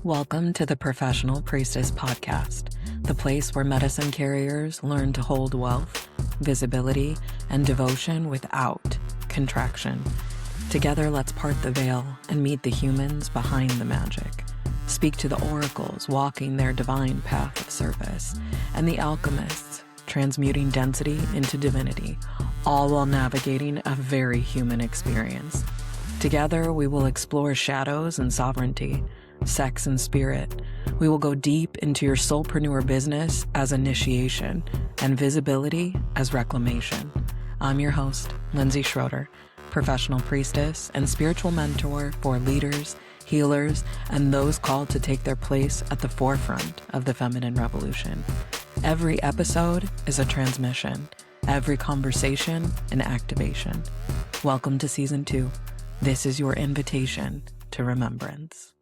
Welcome to the Professional Priestess Podcast, the place where medicine carriers learn to hold wealth, visibility, and devotion without contraction. Together, let's part the veil and meet the humans behind the magic. Speak to the oracles walking their divine path of service, and the alchemists transmuting density into divinity, all while navigating a very human experience. Together, we will explore shadows and sovereignty, sex and spirit. We will go deep into your soulpreneur business as initiation and visibility as reclamation. I'm your host, Lindsay Schroeder, professional priestess and spiritual mentor for leaders, healers, and those called to take their place at the forefront of the feminine revolution. Every episode is a transmission, every conversation an activation. Welcome to Season 2. This is your invitation to remembrance.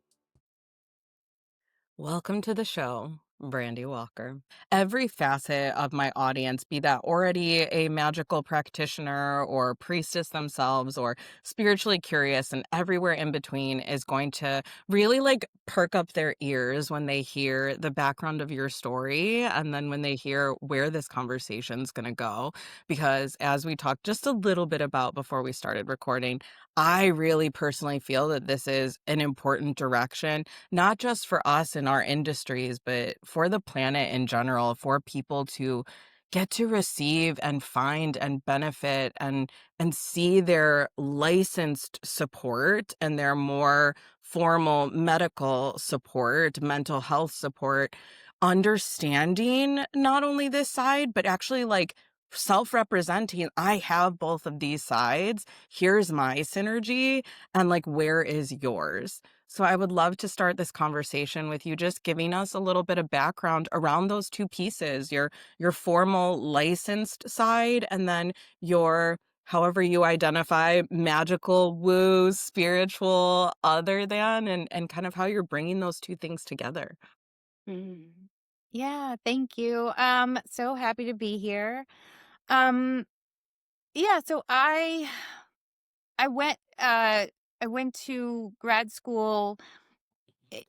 Welcome to the show, Brandy Walker. Every facet of my audience, be that already a magical practitioner or priestess themselves or spiritually curious and everywhere in between, is going to really perk up their ears when they hear the background of your story and then when they hear where this conversation's going to go. Because as we talked just a little bit about before we started recording, I really personally feel that this is an important direction, not just for us in our industries, but for the planet in general, for people to get to receive and find and benefit and see their licensed support and their more formal medical support, mental health support, understanding not only this side, but actually self-representing. I have both of these sides. Here's my synergy, and where is yours? So I would love to start this conversation with you just giving us a little bit of background around those two pieces, your formal licensed side and then your, however you identify, magical, woo, spiritual, other than, and kind of how you're bringing those two things together. Mm. Yeah, thank you. So happy to be here. Um, yeah, so I went I went to grad school i-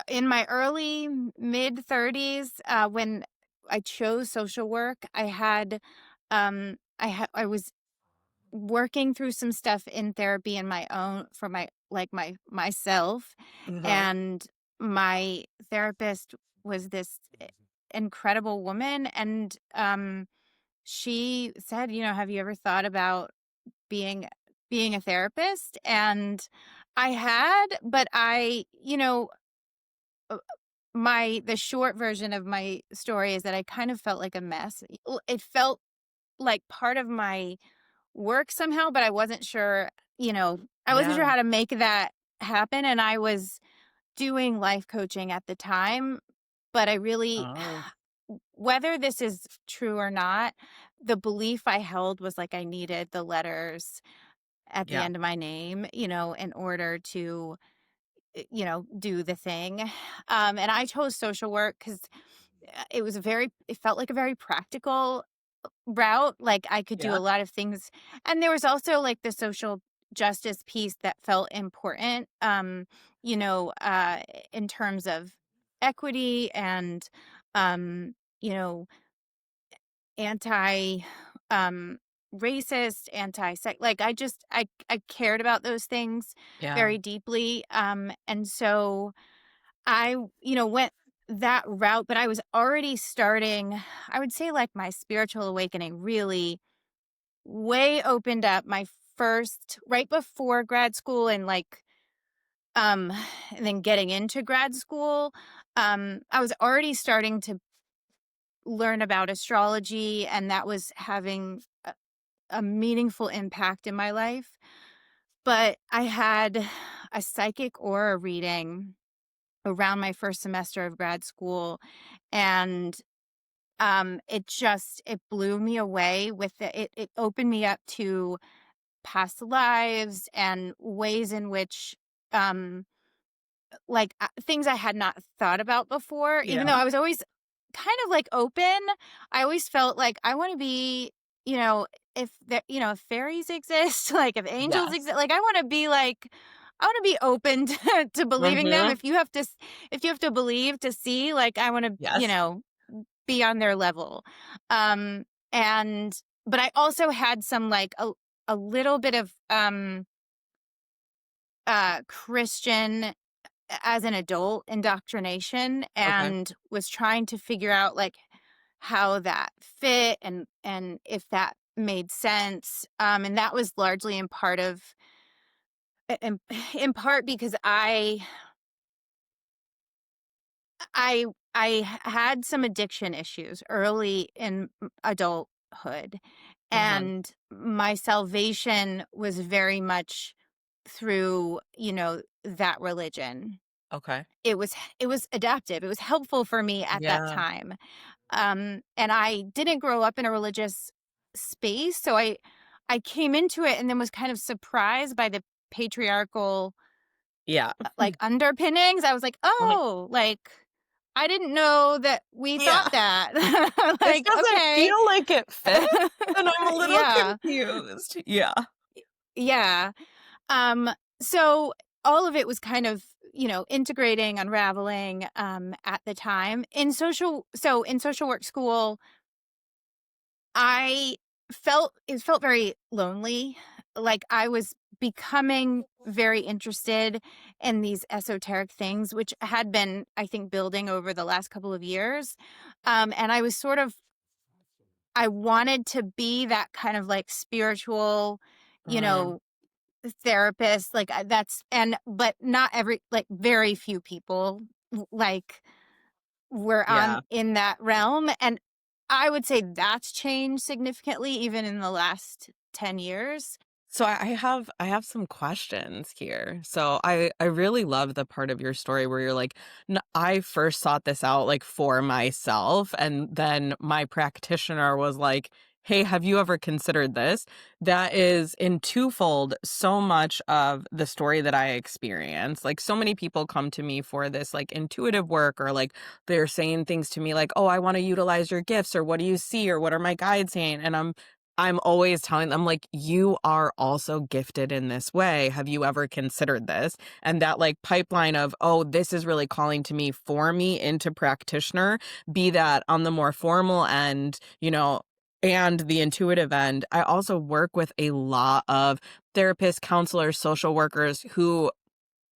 in my early mid 30s when I chose social work. I was working through some stuff in therapy in my own for myself, Uh-huh. and my therapist was this incredible woman, and she said, have you ever thought about being being a therapist? And I had, but uh, the short version of my story is that I kind of felt like a mess. It felt like part of my work somehow, but I wasn't sure, I wasn't Yeah. sure how to make that happen. And I was doing life coaching at the time, but I really, Oh, whether this is true or not, the belief I held was like I needed the letters at the yeah. end of my name, in order to, do the thing. And I chose social work because it felt like a very practical route. Like I could do a Yeah. lot of things. And there was also like the social justice piece that felt important, you know, uh, in terms of equity and, you know, anti um racist, anti-sex. Like I cared about those things Yeah. very deeply. And so I, went that route, but I was already starting, I would say like my spiritual awakening really way opened up my first right before grad school, and um and then getting into grad school. I was already starting to learn about astrology, and that was having a meaningful impact in my life. But I had a psychic aura reading around my first semester of grad school, and it blew me away with it opened me up to past lives and ways in which um things I had not thought about before, even though Yeah. I was always kind of open. I always felt like I want to be, you know if fairies exist, like if angels Yes. exist, like I want to be like I wanna be open to believing them. Mhm. If you have to believe to see, like, I wanna, Yes. be on their level. Um, and but I also had some, like, a little bit of, Christian as an adult indoctrination, Okay. and was trying to figure out, like, how that fit and if that made sense. And that was largely in part of in, in part because I had some addiction issues early in adulthood, Uh-huh. and my salvation was very much through, that religion. Okay. It was adaptive. It was helpful for me at that Yeah. time. And I didn't grow up in a religious space, so I came into it and then was kind of surprised by the patriarchal, Yeah. like, underpinnings. I was like, I'm like, "Oh, like, I didn't know that we thought yeah, that." this Like, doesn't "Okay." feel like it fits, and I'm a little Yeah. confused. Yeah. Yeah. Um, so all of it was kind of, integrating, unraveling, at the time. In social work school, I it felt very lonely. Like, I was becoming very interested in these esoteric things, which had been, I think, building over the last couple of years. And I wanted to be that kind of, like, spiritual, you Mm, know, therapist. Like, but not very few people, like, were on yeah. in that realm, and I would say that's changed significantly even in the last 10 years. So I have some questions here. So I really love the part of your story where you're like, I first sought this out like for myself, and then my practitioner was like, "Hey, have you ever considered this?" That is in twofold so much of the story that I experience. Like so many people come to me for this like intuitive work, or like they're saying things to me like, "Oh, I want to utilize your gifts," or "What do you see?" or "What are my guides saying?" And I'm always telling them, like, "You are also gifted in this way. Have you ever considered this?" And that, like, pipeline of, "Oh, this is really calling to me for me into practitioner," be that on the more formal end, and the intuitive end. I also work with a lot of therapists, counselors, social workers who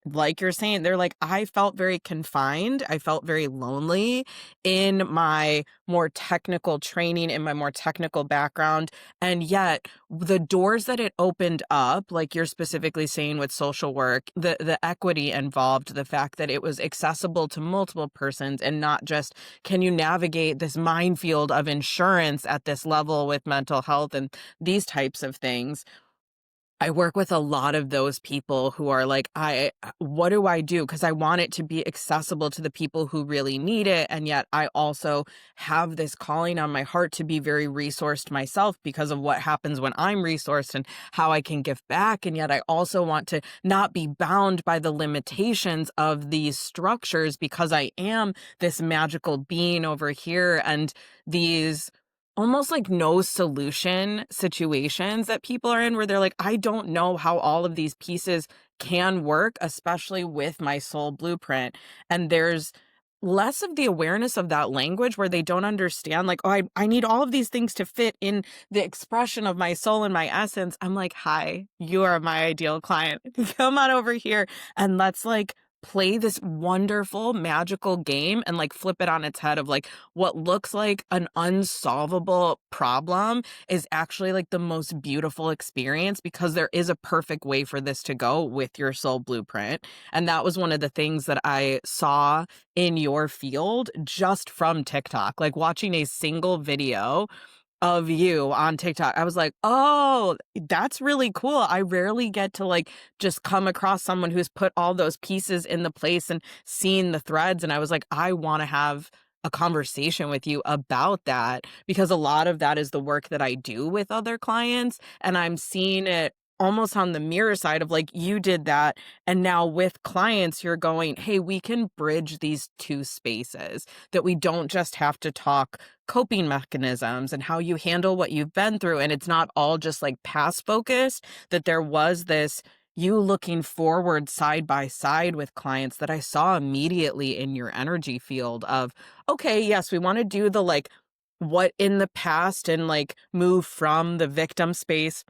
like you're saying, they're like, I felt very confined. I felt very lonely in my more technical training, in my more technical background. And yet, the doors that it opened up, like you're specifically saying with social work, the equity involved, the fact that it was accessible to multiple persons and not just can you navigate this minefield of insurance at this level with mental health and these types of things. I work with a lot of those people who are like, what do I do? Because I want it to be accessible to the people who really need it. And yet I also have this calling on my heart to be very resourced myself because of what happens when I'm resourced and how I can give back. And yet I also want to not be bound by the limitations of these structures because I am this magical being over here. And these almost like no solution situations that people are in where they're like, I don't know how all of these pieces can work, especially with my soul blueprint. And there's less of the awareness of that language where they don't understand, like, oh, I need all of these things to fit in the expression of my soul and my essence. I'm like, hi, you are my ideal client. Come on over here and let's like play this wonderful magical game and like flip it on its head of like what looks like an unsolvable problem is actually like the most beautiful experience because there is a perfect way for this to go with your soul blueprint. And that was one of the things that I saw in your field just from TikTok, like watching a single video of you on TikTok. I was like, "Oh, that's really cool." I rarely get to, like, just come across someone who's put all those pieces in the place and seen the threads, and I was like, "I wanna have a conversation with you about that," because a lot of that is the work that I do with other clients, and I'm seeing it almost on the mirror side of, like, you did that, and now with clients, you're going, "Hey, we can bridge these 2 spaces, that we don't just have to talk coping mechanisms and how you handle what you've been through. And it's not all just like past focused, that there was this you looking forward side by side with clients that I saw immediately in your energy field of, okay, yes, we want to do the like what in the past and like move from the victim space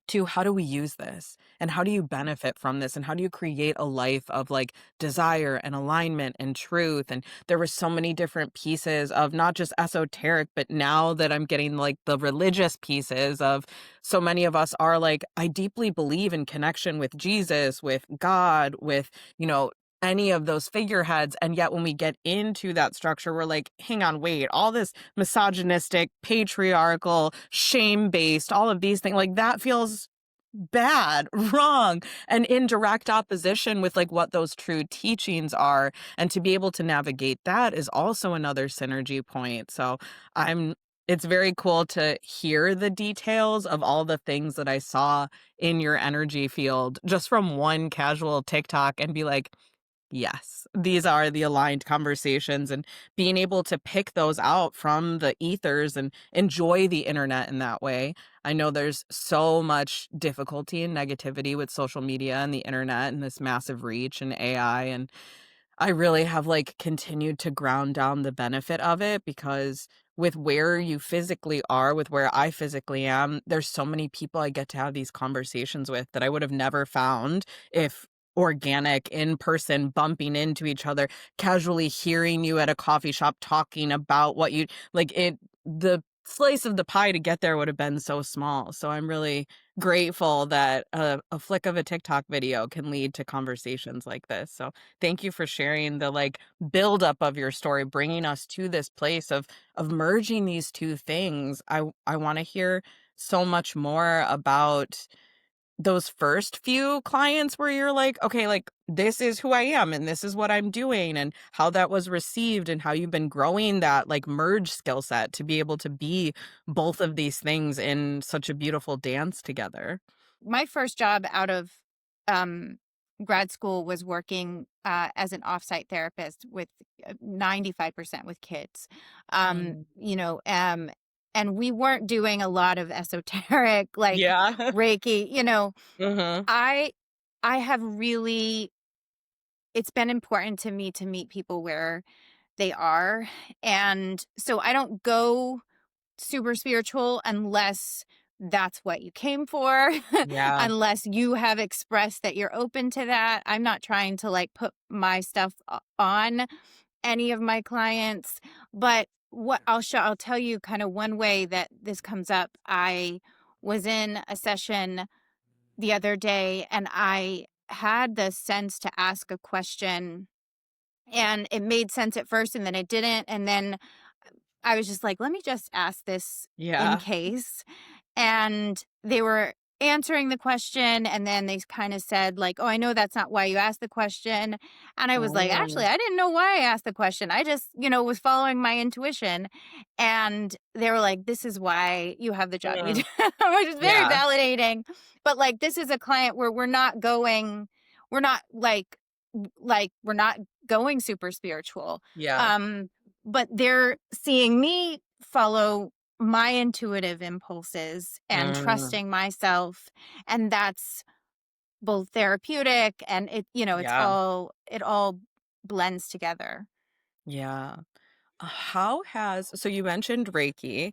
to how do we use this and how do you benefit from this and how do you create a life of like desire and alignment and truth. And there were so many different pieces of not just esoteric, but now that I'm getting like the religious pieces of, so many of us are like, I deeply believe in connection with Jesus, with God, with, you know, any of those figureheads. And yet when we get into that structure, we're like, hang on, wait, all this misogynistic, patriarchal, shame based, all of these things, like that feels bad, wrong, and in direct opposition with like what those true teachings are. And to be able to navigate that is also another synergy point. So I'm, it's very cool to hear the details of all the things that I saw in your energy field just from one casual TikTok and be like, yes, these are the aligned conversations, and being able to pick those out from the ethers and enjoy the internet in that way. I know there's so much difficulty and negativity with social media and the internet and this massive reach and AI, and I really have like continued to ground down the benefit of it because with where you physically are, with where I physically am, there's so many people I get to have these conversations with that I would have never found if organic in person bumping into each other, casually hearing you at a coffee shop talking about what you like it the slice of the pie to get there would have been so small. So I'm really grateful that a flick of a TikTok video can lead to conversations like this. So thank you for sharing the like buildup of your story, bringing us to this place of merging these two things. I want to hear so much more about those first few clients where you're like, okay, like this is who I am and this is what I'm doing and how that was received and how you've been growing that like merge skill set to be able to be both of these things in such a beautiful dance together. My first job out of um, grad school was working as an offsite therapist with 95% with kids. Mm. And we weren't doing a lot of esoteric, like Yeah. Reiki. Mhm. I I have really it's been important to me to meet people where they are. And so I don't go super spiritual unless that's what you came for, Yeah. unless you have expressed that you're open to that. I'm not trying to like put my stuff on any of my clients, but I'll tell you kind of one way that this comes up. I was in a session the other day and I had the sense to ask a question and it made sense at first and then it didn't, and then I was just like, let me just ask this in Yeah. case. And they were answering the question. And then they kind of said, like, oh, I know that's not why you asked the question. And I was like, actually, Mm. I didn't know why I asked the question. I just, was following my intuition. And they were like, this is why you have the job you do, Mm. which is very Yeah. validating. But like, this is a client where we're not we're not going super spiritual. Yeah. Um, but they're seeing me follow my intuitive impulses and Mm. trusting myself, and that's both therapeutic and Yeah. it all blends together. Yeah. How has so you mentioned Reiki.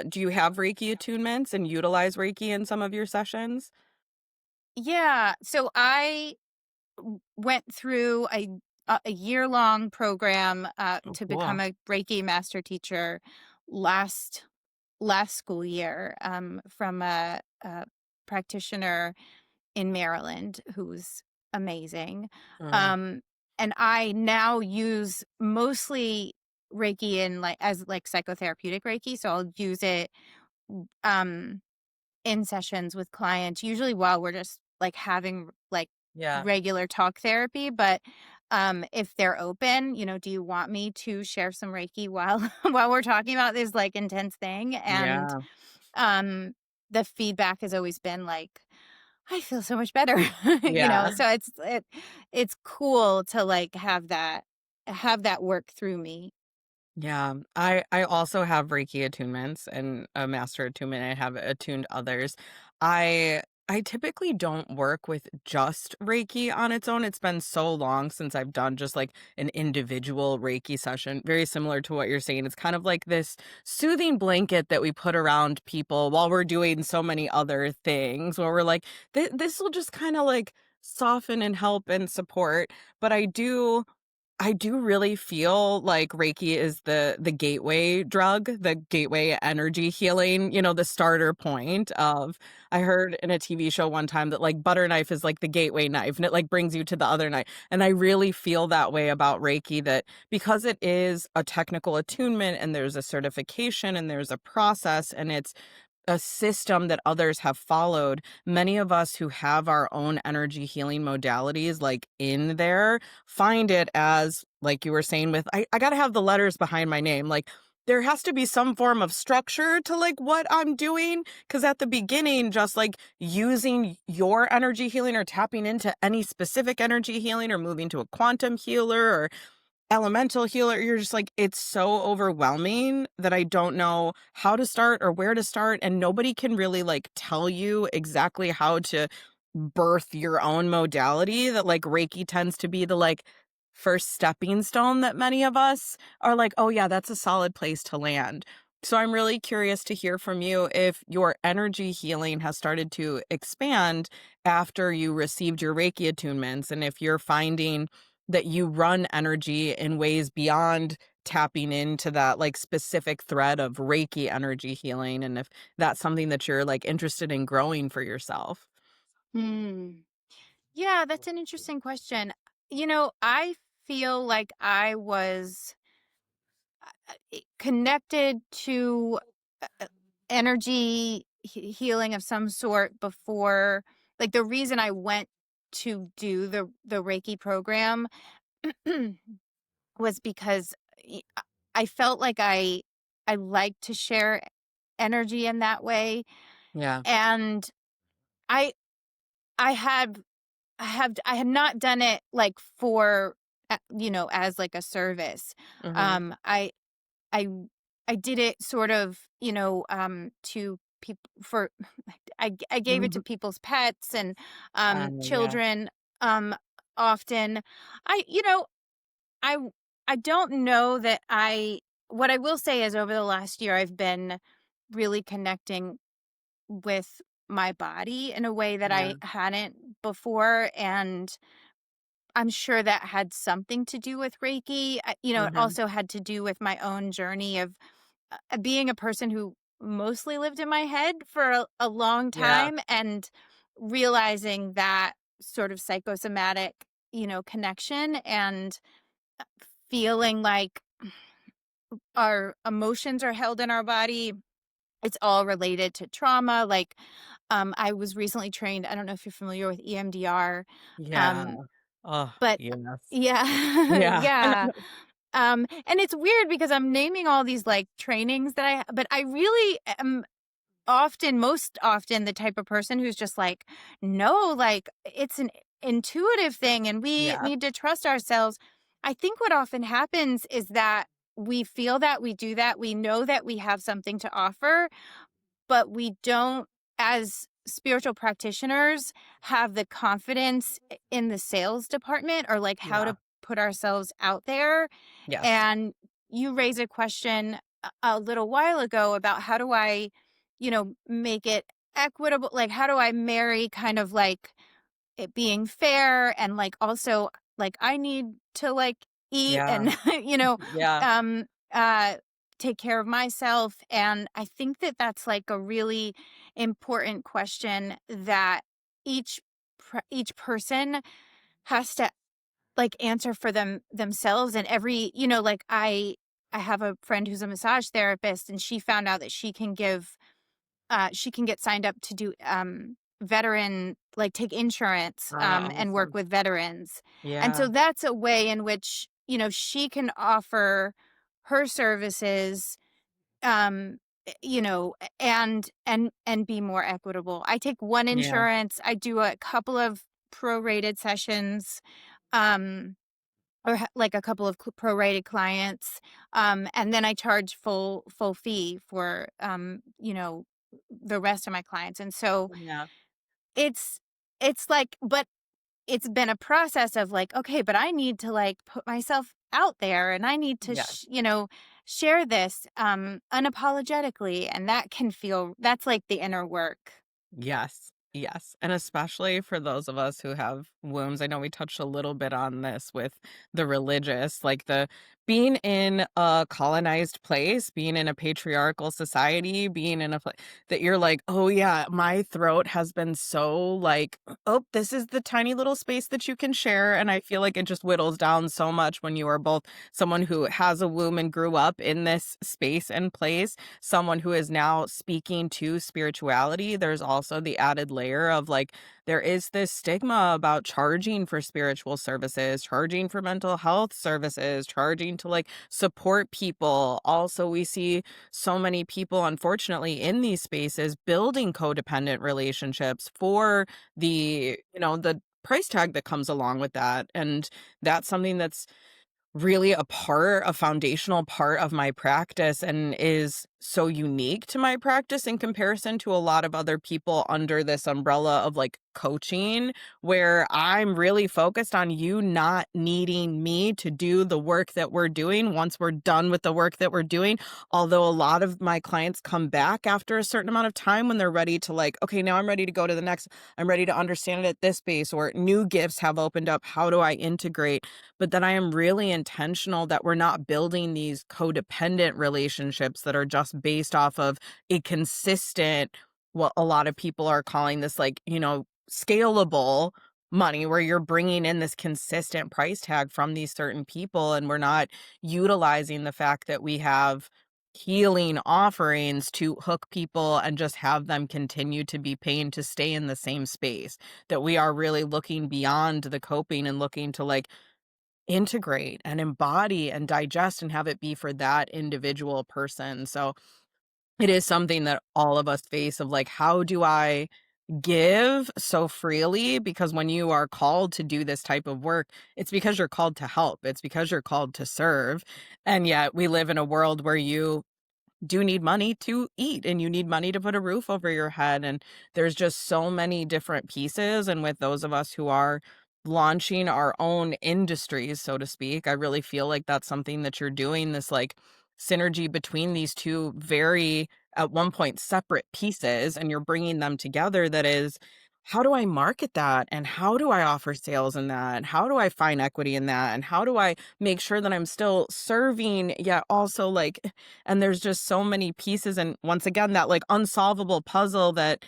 Do you have Reiki attunements and utilize Reiki in some of your sessions? Yeah, so I went through a year-long program Oh, to become cool. a Reiki master teacher last last school year, from a practitioner in Maryland who's amazing. Mm. Um, and I now use mostly Reiki in like as like psychotherapeutic Reiki. So I'll use it um in sessions with clients, usually while we're just like having like Yeah. regular talk therapy. But if they're open, do you want me to share some Reiki while while we're talking about this like intense thing? And Yeah. um the feedback has always been like, I feel so much better. Yeah. So it's cool to like have that work through me. Yeah. I also have Reiki attunements and a master attunement. I have attuned others. I I typically don't work with just Reiki on its own. It's been so long since I've done just like an individual Reiki session, very similar to what you're saying. It's kind of like this soothing blanket that we put around people while we're doing so many other things, where we're like, this will just kind of like soften and help and support. But I do really feel like Reiki is the gateway drug, the gateway energy healing, the starter point of I heard in a TV show one time that like butter knife is like the gateway knife and it like brings you to the other knife. And I really feel that way about Reiki, that because it is a technical attunement and there's a certification and there's a process and it's a system that others have followed, many of us who have our own energy healing modalities like in there find it as like you were saying with I got to have the letters behind my name. Like there has to be some form of structure to like what I'm doing, cuz at the beginning just like using your energy healing or tapping into any specific energy healing or moving to a quantum healer or elemental healer, you're just like, it's so overwhelming that I don't know how to start or where to start, and nobody can really, like, tell you exactly how to birth your own modality. That, like, Reiki tends to be the, like, first stepping stone that many of us are like, "Oh, yeah, that's a solid place to land." So I'm really curious to hear from you if your energy healing has started to expand after you received your Reiki attunements, and if you're finding that you run energy in ways beyond tapping into that like specific thread of Reiki energy healing, and if that's something that you're like interested in growing for yourself. Hmm. Yeah, that's an interesting question. I feel like I was connected to energy healing of some sort before. Like the reason I went to do the Reiki program was because y- I felt like I like to share energy in that way, Yeah. and I I had I had not done it like for as like a service. Mhm. I I did it sort of, to people for I gave it to Mhm. people's pets and Yeah. children often. I you know, I w- I don't know that I what I will say is over the last year I've been really connecting with my body in a way that Yeah. I hadn't before, and I'm sure that had something to do with Reiki. It Mhm. also had to do with my own journey of being a person who mostly lived in my head for a long Yeah. time, and realizing that sort of psychosomatic, connection, and feeling like our emotions are held in our body. It's all related to trauma. Like, I was recently trained. I don't know if you're familiar with EMDR, Yeah. um, Oh, but yes. yeah, Yeah. yeah. And it's weird because I'm naming all these like trainings but I really am most often the type of person who's just like, no, like it's an intuitive thing and we Yeah. need to trust ourselves. I think what often happens is that we feel that we do that. We know that we have something to offer, but we don't, as spiritual practitioners, have the confidence in the sales department or like how Yeah. to put ourselves out there. Yes. And you raise a question a little while ago about how do I, make it equitable? Like, how do I marry kind of like it being fair and like also like I need to like eat Yeah. and Yeah. um uh take care of myself, and I think that that's like a really important question that each each person has to like answer for themselves. And like I have a friend who's a massage therapist, and she found out that she can get signed up to do veteran, like take insurance and work Awesome. with veterans. And Yeah. so that's a way in which, she can offer her services and be more equitable. I take one Yeah. insurance, I do a couple of prorated sessions, um like a couple of prorated clients, and then I charge full fee for the rest of my clients. And so Yeah. it's it's like, but it's been a process of like, okay, but I need to like put myself out there, and I need to Yes. share this unapologetically, and that can feel, that's like the inner work. Yes, yes, and especially for those of us who have wombs. I know we touched a little bit on this with the religious, like the being in a colonized place, being in a patriarchal society, being in a place that you're like, "Oh yeah, my throat has been so like, oh, this is the tiny little space that you can share." And I feel like it just whittles down so much when you are both someone who has a womb and grew up in this space and place, someone who is now speaking to spirituality. There's also the added layer of like, there is this stigma about charging for spiritual services, charging for mental health services, charging to like support people. Also, we see so many people, unfortunately, in these spaces building codependent relationships for the price tag that comes along with that. And that's something that's really a foundational part of my practice and is so unique to my practice in comparison to a lot of other people under this umbrella of like coaching, where I'm really focused on you not needing me to do the work that we're doing once we're done with the work that we're doing. Although a lot of my clients come back after a certain amount of time when they're ready to like, okay, now I'm ready to go to the next, I'm ready to understand it at this base, or new gifts have opened up. How do I integrate? But that I am really intentional that we're not building these codependent relationships that are just based off of a consistent, what a lot of people are calling this like, scalable money, where you're bringing in this consistent price tag from these certain people. And we're not utilizing the fact that we have healing offerings to hook people and just have them continue to be paying to stay in the same space, that we are really looking beyond the coping and looking to like integrate and embody and digest and have it be for that individual person. So it is something that all of us face of like, how do I give so freely? Because when you are called to do this type of work, it's because you're called to help. It's because you're called to serve. And yet we live in a world where you do need money to eat and you need money to put a roof over your head. And there's just so many different pieces. And with those of us who are launching our own industries, so to speak, I really feel like that's something that you're doing, this like synergy between these two very, at one point, separate pieces, and you're bringing them together. That is, how do I market that? And how do I offer sales in that? And how do I find equity in that? And how do I make sure that I'm still serving, yet also like, and there's just so many pieces, and once again, that, like, unsolvable puzzle that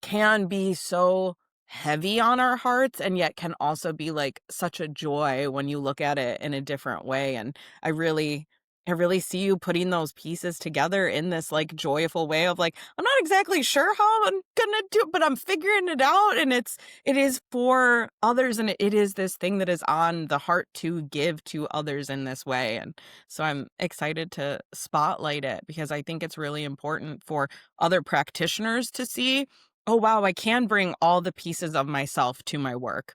can be so heavy on our hearts and yet can also be, like, such a joy when you look at it in a different way. And I really I really see you putting those pieces together in this, like, joyful way of, like, "I'm not exactly sure how I'm gonna do it, but I'm figuring it out," and it is for others, and it is this thing that is on the heart to give to others in this way. And so I'm excited to spotlight it because I think it's really important for other practitioners to see, "Oh, wow, I can bring all the pieces of myself to my work."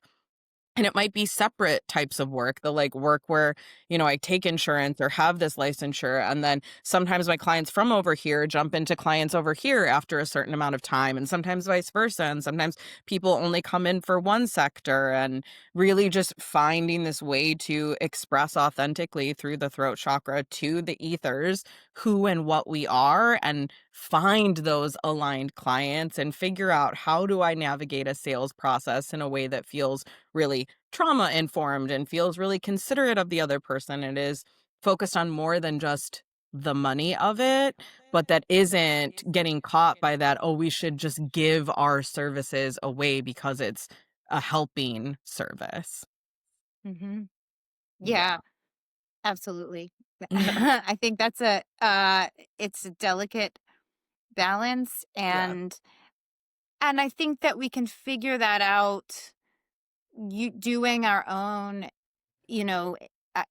And it might be separate types of work, the like work where, I take insurance or have this licensure. And then sometimes my clients from over here jump into clients over here after a certain amount of time, and sometimes vice versa. And sometimes people only come in for one sector, and really just finding this way to express authentically through the throat chakra to the ethers who and what we are, and find those aligned clients and figure out, how do I navigate a sales process in a way that feels really trauma informed and feels really considerate of the other person. It is focused on more than just the money of it, but that isn't getting caught by that, oh, we should just give our services away because it's a helping service. Hmm. Yeah, Yeah. absolutely. I think that's it's a delicate balance, Yeah. and I think that we can figure that out, you doing our own, you know,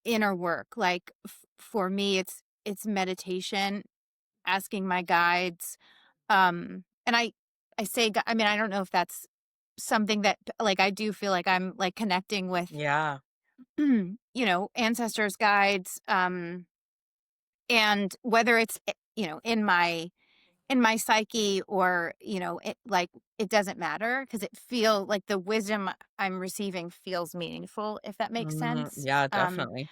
inner work. Like for me, it's meditation, asking my guides, and I say, I mean, I don't know if that's something that like I do feel like I'm like connecting with, Yeah. ancestors, guides, and whether it's in my in my psyche, or, it like it doesn't matter because it feel like the wisdom I'm receiving feels meaningful, if that makes sense. Yeah, definitely.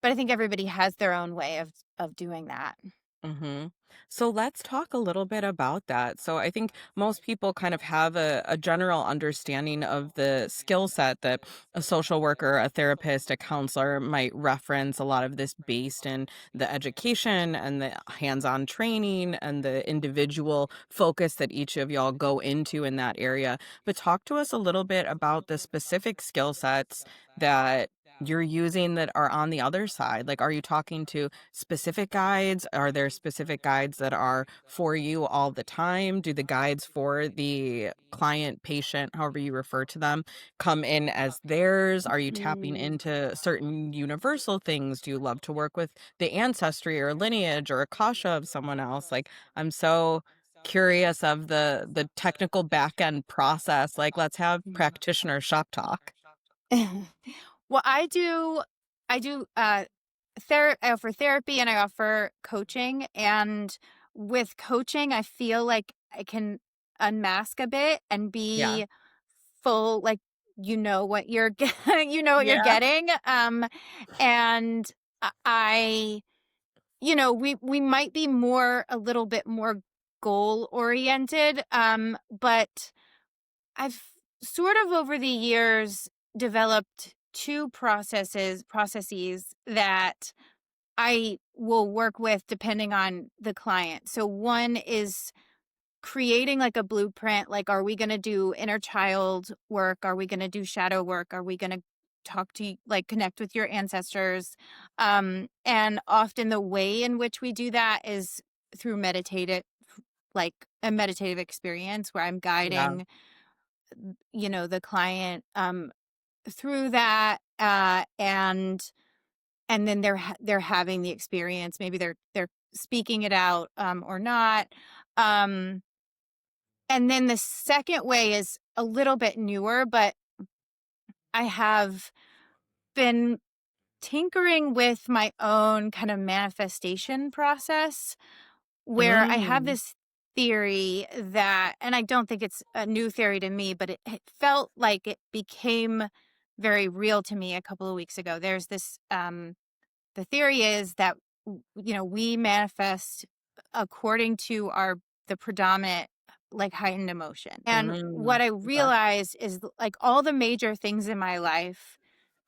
But I think everybody has their own way of doing that. Mhm. So let's talk a little bit about that. So I think most people kind of have a general understanding of the skill set that a social worker, a therapist, a counselor might reference. A lot of this based in the education and the hands-on training and the individual focus that each of y'all go into in that area. But talk to us a little bit about the specific skill sets that you're using that are on the other side. Like, are you talking to specific guides? Are there specific guides that are for you all the time? Do the guides for the client, patient, however you refer to them, come in as theirs? Are you tapping Mm. into certain universal things? Do you love to work with the ancestry or lineage or akasha of someone else? Like, I'm so curious of the technical back end process. Like, let's have Mm. practitioner shop talk. Well, I offer therapy and I offer coaching, and with coaching, I feel like I can unmask a bit and Yeah. be full, like, what you're you know what you're Yeah. getting, and I we might be a little bit more goal oriented, but I've sort of over the years developed two processes that I will work with depending on the client. So one is creating like a blueprint, like, are we going to do inner child work? Are we going to do shadow work? Are we going to like, connect with your ancestors? And often the way in which we do that is through like a meditative experience where I'm Yeah. guiding the client through that, and then they're having the experience. Maybe they're speaking it out, or not. um and then the second way is a little bit newer, but I have been tinkering with my own kind of manifestation process, where I have Mm. this theory that, and I don't think it's a new theory to me, but it felt like it became very real to me a couple of weeks ago. There's this, the theory is that, we manifest according to the predominant, like, heightened emotion. And Mm. what I Okay. realized is, like, all the major things in my life,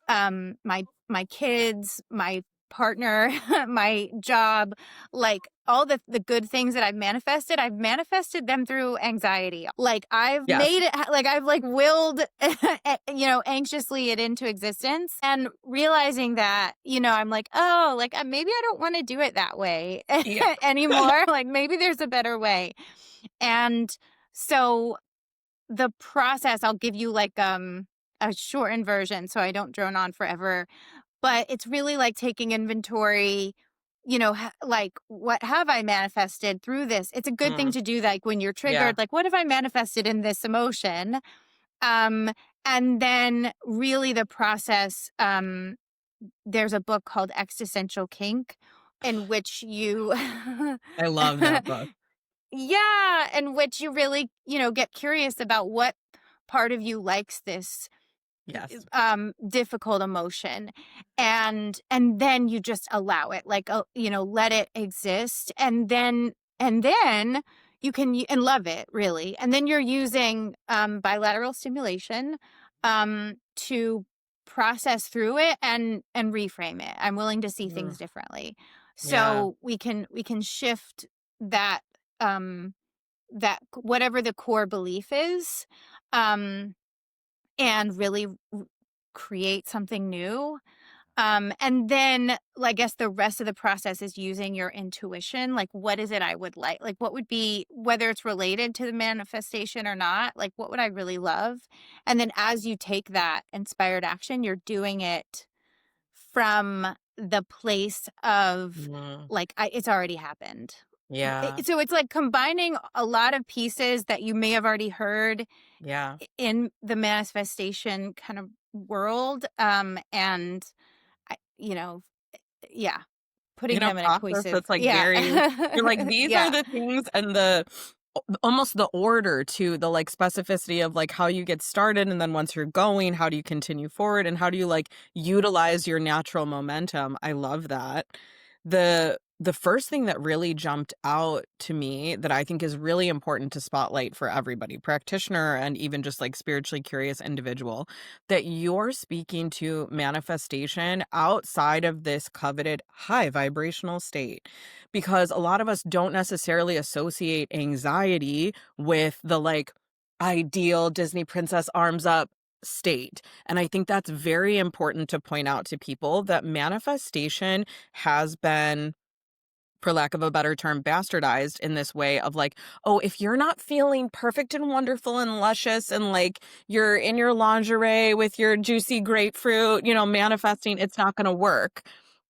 my kids, my partner, my job, like, all the good things that I've manifested them through anxiety. Like, I've Yes. made it like, I've, like, willed, anxiously it into existence, and realizing that, I'm like, "Oh, like, maybe I don't wanna do it that way Yeah. anymore." Like, maybe there's a better way. And so the process, I'll give you, like, a shortened version so I don't drone on forever, but it's really like taking inventory, like, what have I manifested through this? It's a good thing Mm. to do, like, when you're Yeah. triggered, like, what have I manifested in this emotion? Um, and then really the process, there's a book called Existential Kink in which you I love that book. yeah, in which you really, get curious about what part of you likes this Yes. difficult emotion, and then you just allow it, like, let it exist, and then you can and love it, really, and then you're using bilateral stimulation to process through it and reframe it. I'm willing to see Mm. things differently, Yeah. so we can shift that, whatever the core belief is, um and really create something new. And then, I guess the rest of the process is using your intuition. Like, what is it I would like? Like, what would be, whether it's related to the manifestation or not, like, what would I really love? And then as you take that inspired action, you're doing it from the place of, Mm. like, it's already happened. Yeah. So it's like combining a lot of pieces that you may have already heard Yeah. in the manifestation kind of world, and I, yeah. putting in a them in a process cohesive that's, like, yeah. very you're like, "These are Yeah. the things," and almost the order too, the, like, specificity of, like, how you get started, and then once you're going, how do you continue forward, and how do you, like, utilize your natural momentum. I love that. The first thing that really jumped out to me that I think is really important to spotlight for everybody, practitioner and even just, like, spiritually curious individual, that you're speaking to manifestation outside of this coveted high vibrational state. Because a lot of us don't necessarily associate anxiety with the, like, ideal Disney princess arms up state. And I think that's very important to point out to people that manifestation has been, for lack of a better term, bastardized in this way of like, oh, if you're not feeling perfect and wonderful and luscious and like you're in your lingerie with your juicy grapefruit, manifesting, it's not going to work.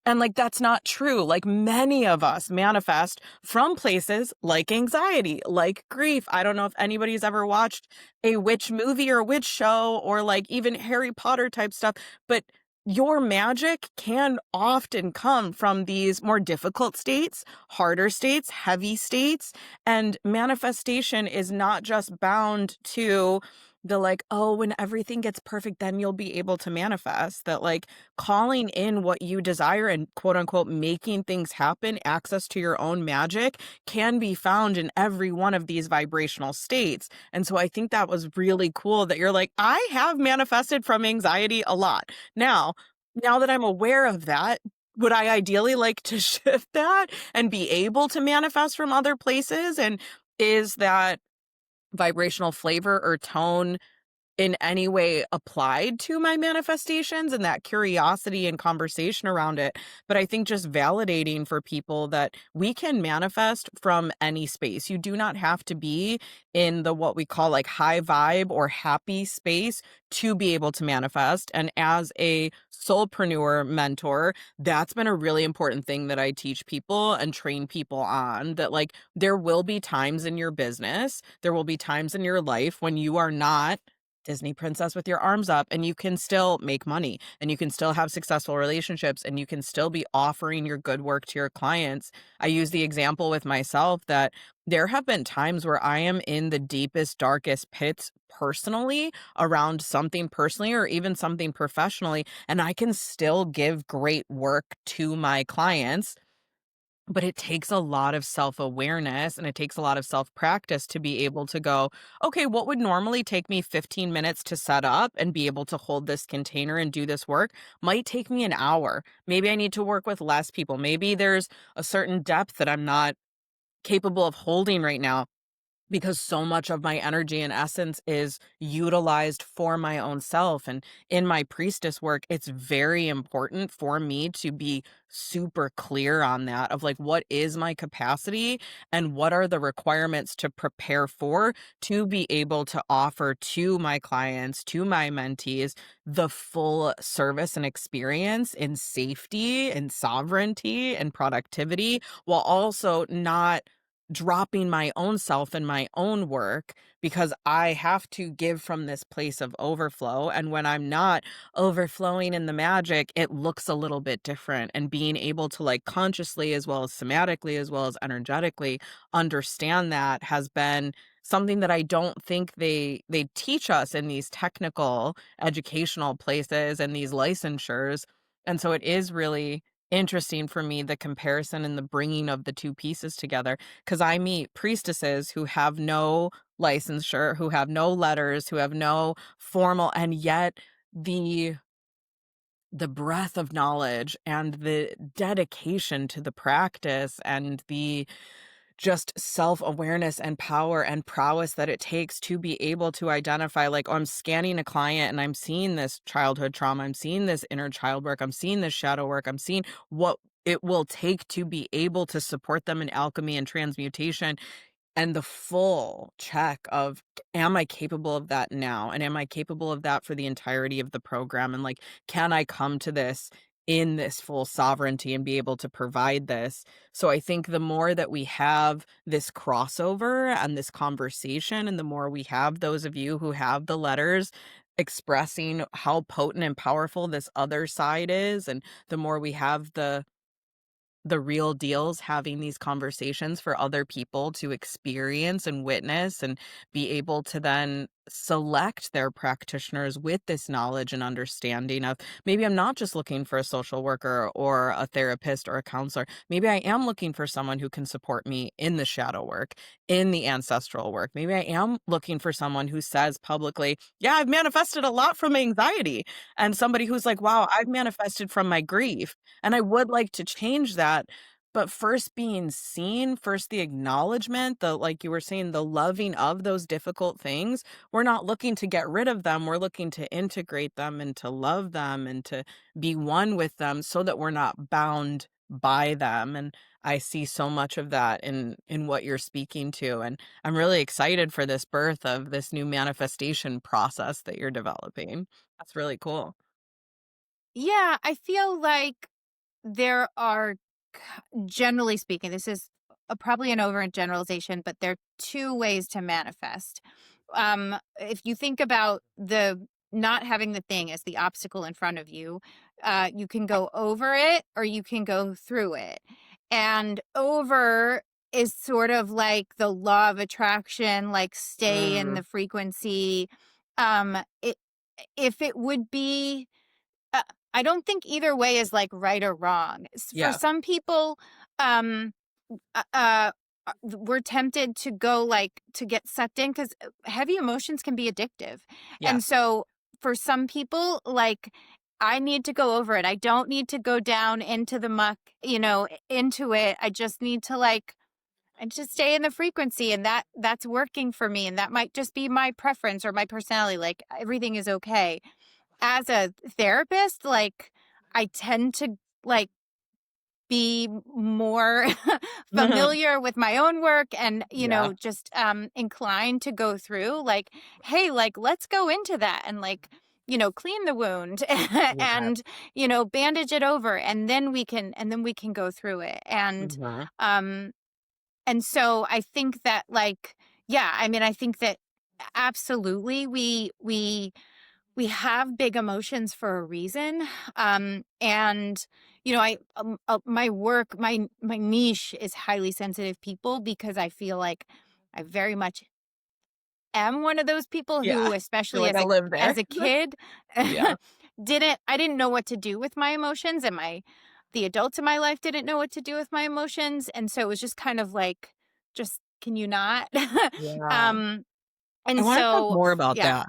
And like, that's not true. Like, many of us manifest from places like anxiety, like grief. I don't know if anybody's ever watched a witch movie or witch show or like even Harry Potter type stuff, but your magic can often come from these more difficult states, harder states, heavy states, and manifestation is not just bound to the like, oh, when everything gets perfect, then you'll be able to manifest. That like calling in what you desire and quote unquote making things happen, access to your own magic can be found in every one of these vibrational states. And so I think that was really cool that you're like, I have manifested from anxiety a lot. Now that I'm aware of that, would I ideally like to shift that and be able to manifest from other places? And is that vibrational flavor or tone in any way applied to my manifestations and that curiosity and conversation around it. But I think just validating for people that we can manifest from any space. You do not have to be in the what we call like high vibe or happy space to be able to manifest. And as a soulpreneur mentor, that's been a really important thing that I teach people and train people on that like there will be times in your business, there will be times in your life when you are not Disney princess with your arms up, and you can still make money, and you can still have successful relationships, and you can still be offering your good work to your clients. I use the example with myself that there have been times where I am in the deepest, darkest pits personally around something personally or even something professionally, and I can still give great work to my clients, but it takes a lot of self-awareness and it takes a lot of self-practice to be able to go, okay, what would normally take me 15 minutes to set up and be able to hold this container and do this work might take me an hour. Maybe I need to work with less people. Maybe there's a certain depth that I'm not capable of holding right now because so much of my energy and essence is utilized for my own self. And in my priestess work, it's very important for me to be super clear on that of like, what is my capacity and what are the requirements to prepare for to be able to offer to my clients, to my mentees, the full service and experience in safety and sovereignty and productivity while also not dropping my own self and my own work because I have to give from this place of overflow. And when I'm not overflowing in the magic, it looks a little bit different. And being able to like consciously as well as somatically as well as energetically understand that has been something that I don't think they teach us in these technical educational places and these licensures. And so it is really interesting for me the comparison and the bringing of the two pieces together. 'Cause I meet priestesses who have no licensure, who have no letters, who have no formal and yet the breadth of knowledge and the dedication to the practice and the just self-awareness and power and prowess that it takes to be able to identify like, oh, I'm scanning a client and I'm seeing this childhood trauma, I'm seeing this inner child work, I'm seeing this shadow work, I'm seeing what it will take to be able to support them in alchemy and transmutation and the full check of, am I capable of that now? And am I capable of that for the entirety of the program? And like, can I come to this in this full sovereignty and be able to provide this? So I think the more that we have this crossover and this conversation, and the more we have those of you who have the letters expressing how potent and powerful this other side is, and the more we have the the real deals having these conversations for other people to experience and witness and be able to then select their practitioners with this knowledge and understanding of maybe I'm not just looking for a social worker or a therapist or a counselor. Maybe I am looking for someone who can support me in the shadow work, in the ancestral work. Maybe I am looking for someone who says publicly, yeah, I've manifested a lot from anxiety, and somebody who's like, wow, I've manifested from my grief and I would like to change that, but first being seen, first the acknowledgement, the like you were saying, the loving of those difficult things. We're not looking to get rid of them. We're looking to integrate them and to love them and to be one with them so that we're not bound by them. And I see so much of that in what you're speaking to. And I'm really excited for this birth of this new manifestation process that you're developing. That's really cool. Yeah, I feel like there are, generally speaking, this is probably an overgeneralization, but there are two ways to manifest. If you think about the not having the thing as the obstacle in front of you, you can go over it or you can go through it. And over is sort of like the law of attraction, like stay in Mm, the frequency. It, if it would be uh, I don't think either way is, like, right or wrong. For yeah. some people, um, we're tempted to go, like to get sucked in, 'cause, heavy emotions can be addictive, and Yes. so, for some people, like, I need to go over it. I don't need to go down into the muck, into it. I just need to, like I just stay in the frequency, and that's working for me, and that might just be my preference or my personality, like, everything is okay. As a therapist, like, I tend to, like, be more familiar with my own work and, Yeah. just, inclined to go through, like, "Hey, like, let's go into that and, like, clean the wound Yeah. and, bandage it over, and then we can go through it." Mhm. Um, and so I think that, like yeah, I mean, I think that absolutely we have big emotions for a reason. And I my work, my niche is highly sensitive people because I feel like I very much am one of those people Yeah. who, You're especially like, "I live there." as a kid, Yeah. I didn't know what to do with my emotions, and the adults in my life didn't know what to do with my emotions, and so it was just kind of like, just can you not? Yeah. um, I and wanna talk so more about yeah. that.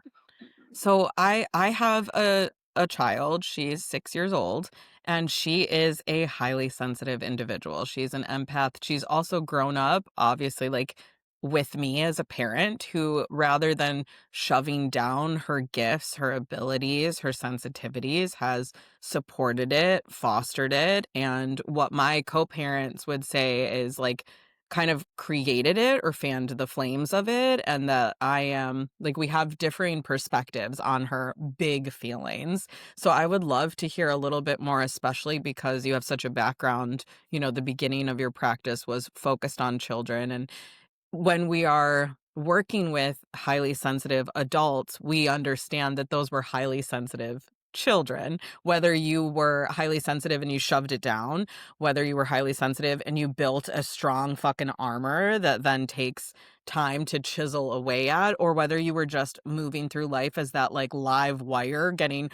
So I have a child, she's 6 years old, and she is a highly sensitive individual. She's an empath. She's also grown up, obviously, like, with me as a parent who, rather than shoving down her gifts, her abilities, her sensitivities, has supported it, fostered it, and what my co-parents would say is, like, kind of created it or fanned the flames of it, and that I am like, we have differing perspectives on her big feelings. So I would love to hear a little bit more, especially because you have such a background, the beginning of your practice was focused on children, and when we are working with highly sensitive adults, we understand that those were highly sensitive children. Whether you were highly sensitive and you shoved it down, whether you were highly sensitive and you built a strong fucking armor that then takes time to chisel away at, or whether you were just moving through life as that like live wire getting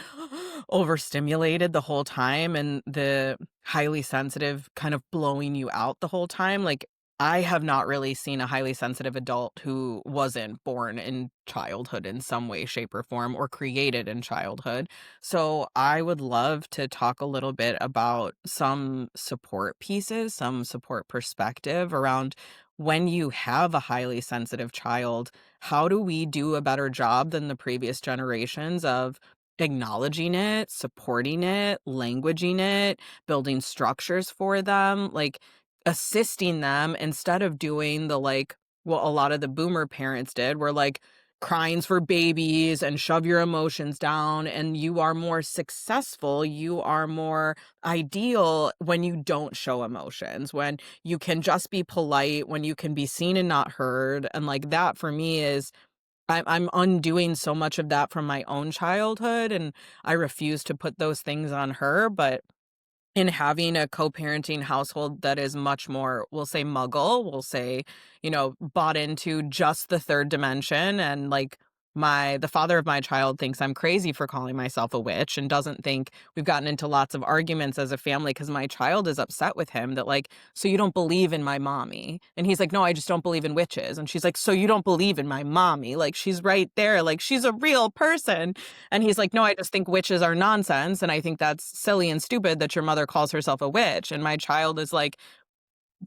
overstimulated the whole time and the highly sensitive kind of blowing you out the whole time. Like, I have not really seen a highly sensitive adult who wasn't born in childhood in some way, shape, or form, or created in childhood. So I would love to talk a little bit about some support pieces, some support perspective around when you have a highly sensitive child. How do we do a better job than the previous generations of acknowledging it, supporting it, languaging it, building structures for them? Like, assisting them instead of doing the, like, what a lot of the boomer parents did, where, like, crying's for babies and shove your emotions down, and you are more successful, you are more ideal when you don't show emotions, when you can just be polite, when you can be seen and not heard, and, like, that for me is I'm undoing so much of that from my own childhood, and I refuse to put those things on her, but in having a co-parenting household that is much more, we'll say muggle, we'll say, bought into just the third dimension, and like the father of my child thinks I'm crazy for calling myself a witch and doesn't think we've gotten into lots of arguments as a family because my child is upset with him that like, so you don't believe in my mommy? And he's like, no, I just don't believe in witches. And she's like, so you don't believe in my mommy? Like she's right there, like she's a real person. And he's like, "No, I just think witches are nonsense, and I think that's silly and stupid that your mother calls herself a witch." And my child is like,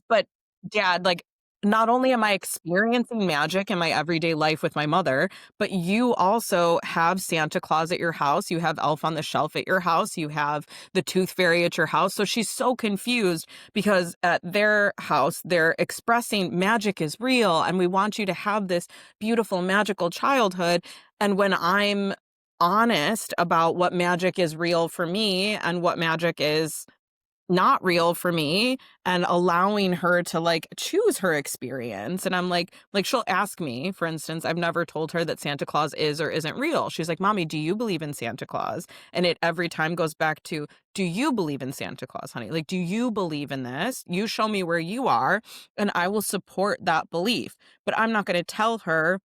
"But dad, like, not only am I experiencing magic in my everyday life with my mother, but you also have Santa Claus at your house, you have Elf on the Shelf at your house, you have the Tooth Fairy at your house." So she's so confused because at their house, they're expressing magic is real, and we want you to have this beautiful, magical childhood. And when I'm honest about what magic is real for me and what magic is not real for me, and allowing her to like choose her experience. And I'm like she'll ask me, for instance, I've never told her that Santa Claus is or isn't real. She's like, "Mommy, do you believe in Santa Claus?" And it every time goes back to, "Do you believe in Santa Claus, honey? Like, do you believe in this? You show me where you are, and I will support that belief." But I'm not going to tell her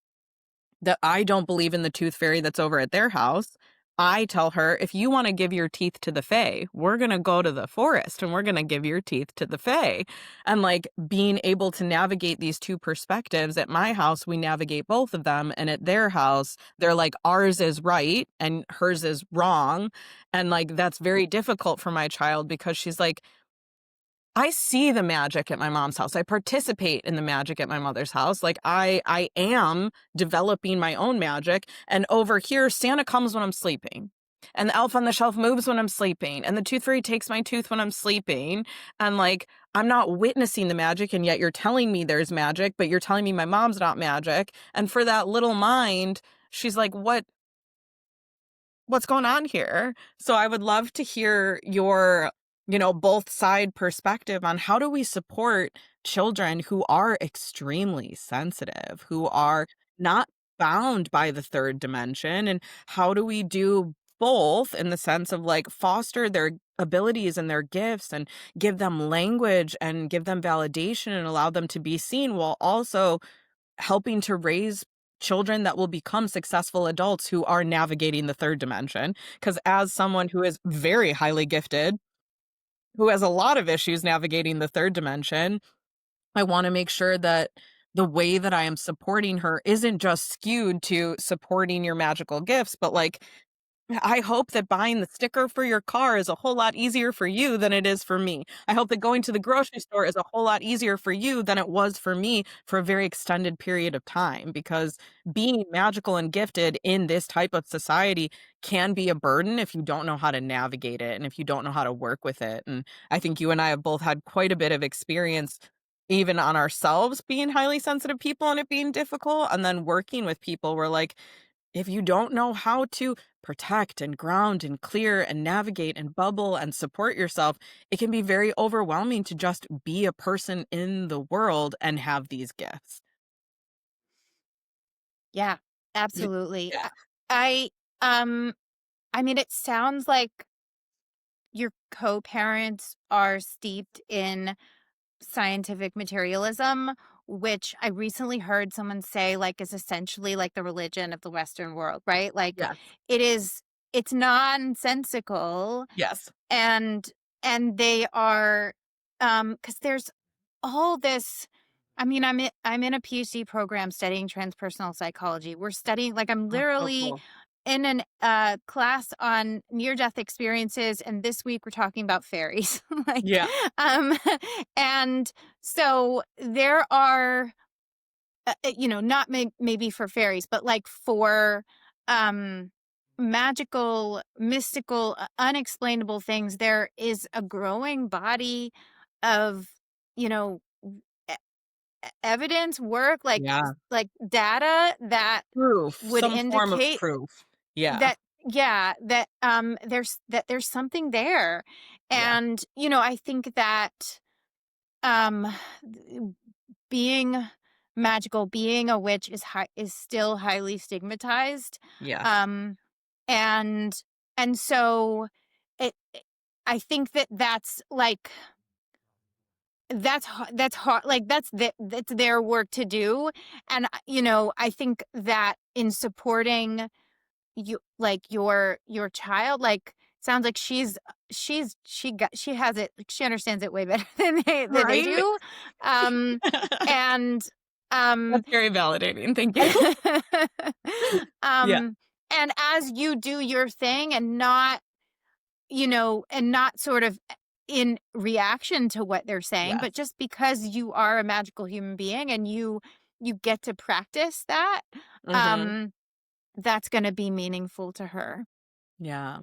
that I don't believe in the tooth fairy that's over at their house. I tell her, if you want to give your teeth to the fae, we're going to go to the forest and we're going to give your teeth to the fae. And like being able to navigate these two perspectives, at my house, we navigate both of them. And at their house, they're like, ours is right and hers is wrong. And like, that's very difficult for my child because she's like, I see the magic at my mom's house. I participate in the magic at my mother's house. Like I am developing my own magic. And over here, Santa comes when I'm sleeping. And the elf on the shelf moves when I'm sleeping. And the tooth fairy takes my tooth when I'm sleeping. And like I'm not witnessing the magic, and yet you're telling me there's magic, but you're telling me my mom's not magic. And for that little mind, she's like, what's going on here? So I would love to hear your, both side perspective on how do we support children who are extremely sensitive, who are not bound by the third dimension, and how do we do both in the sense of like foster their abilities and their gifts and give them language and give them validation and allow them to be seen while also helping to raise children that will become successful adults who are navigating the third dimension. Because as someone who is very highly gifted, who has a lot of issues navigating the third dimension, I want to make sure that the way that I am supporting her isn't just skewed to supporting your magical gifts, but like I hope that buying the sticker for your car is a whole lot easier for you than it is for me. I hope that going to the grocery store is a whole lot easier for you than it was for me for a very extended period of time, because being magical and gifted in this type of society can be a burden if you don't know how to navigate it and if you don't know how to work with it. And I think you and I have both had quite a bit of experience even on ourselves being highly sensitive people and it being difficult, and then working with people where like if you don't know how to protect and ground and clear and navigate and bubble and support yourself, it can be very overwhelming to just be a person in the world and have these gifts. Yeah, Y- absolutely. Yeah. I um I mean, it sounds like your co-parents are steeped in scientific materialism, which I recently heard someone say like is essentially like the religion of the Western world, right? Like Yes. it is it's nonsensical, Yes. and they are because there's all this. I mean, I'm in a PhD program studying transpersonal psychology. We're studying like I'm Oh, so literally cool. in an class on near death experiences, and this week we're talking about fairies. Like Yeah. um and so there are not maybe for fairies, but like for um magical, mystical, unexplainable things, there is a growing body of, you know, e- evidence work, Yeah. like data that Proof, would some form of indicate proof. Yeah. that, yeah, that there's something there. Yeah. And I think that um being magical, being a witch is still highly stigmatized. Yes. Um, and so it I think that that's like that's hard, like, that's their work to do, and, I think that in supporting you like, your child, like, sounds like she has it, like, she understands it way better than they Right? do, um, and, um That's very validating, thank you. Yeah. um, and as you do your thing and not and not sort of in reaction to what they're saying, but Yes. just because you are a magical human being and you get to practice that, Mhm. um, that's gonna be meaningful to her. Yeah.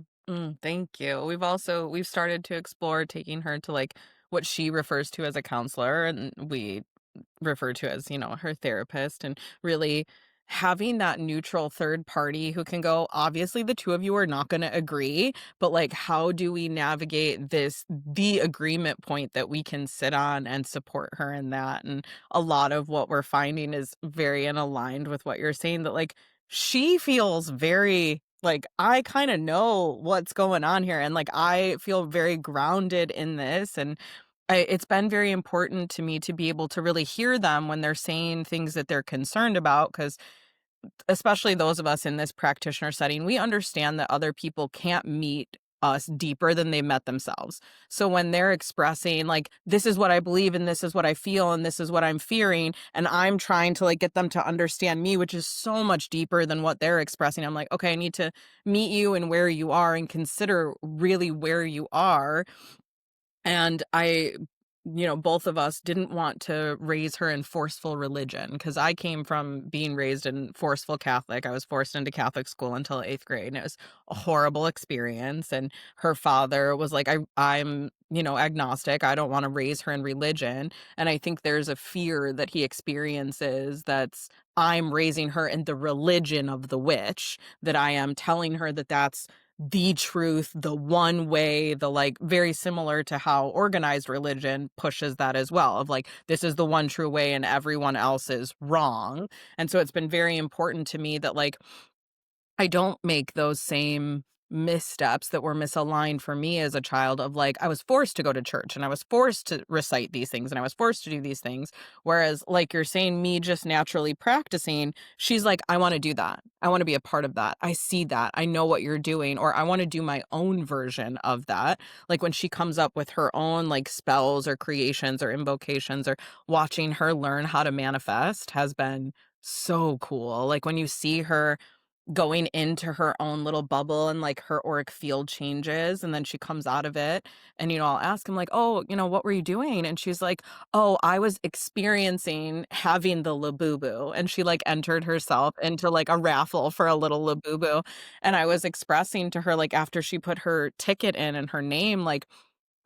Thank you. We've started to explore taking her to, like, what she refers to as a counselor, and we refer to as, her therapist, and really having that neutral third party who can go, obviously the two of you are not going to agree, but like, how do we navigate the agreement point that we can sit on and support her in that? And a lot of what we're finding is very in aligned with what you're saying, that like, she feels very like, I kind of know what's going on here, and like, I feel very grounded in this. And it's been very important to me to be able to really hear them when they're saying things that they're concerned about, because especially those of us in this practitioner setting, we understand that other people can't meet us deeper than they met themselves. So when they're expressing like, this is what I believe and this is what I feel and this is what I'm fearing, and I'm trying to like get them to understand me, which is so much deeper than what they're expressing, I'm like, okay, I need to meet you and where you are and consider really where you are. And both of us didn't want to raise her in forceful religion, because I came from being raised in forceful Catholic. I was forced into Catholic school until 8th grade, and it was a horrible experience. And her father was like, I'm agnostic. I don't want to raise her in religion. And I think there's a fear that he experiences that's I'm raising her in the religion of the witch, that I am telling her that that's the truth, the one way, the like very similar to how organized religion pushes that as well, of like, this is the one true way and everyone else is wrong. And so it's been very important to me that like I don't make those same missteps that were misaligned for me as a child, of like, I was forced to go to church and I was forced to recite these things and I was forced to do these things. Whereas, like you're saying, me just naturally practicing, she's like, I want to do that. I want to be a part of that. I see that. I know what you're doing, or I want to do my own version of that. Like when she comes up with her own like spells or creations or invocations, or watching her learn how to manifest has been so cool. Like when you see her going into her own little bubble and like her auric field changes and then she comes out of it, and I'll ask him like, oh, what were you doing? And she's like, oh, I was experiencing having the labubu, and she like entered herself into like a raffle for a little labubu. And I was expressing to her, like, after she put her ticket in and her name, like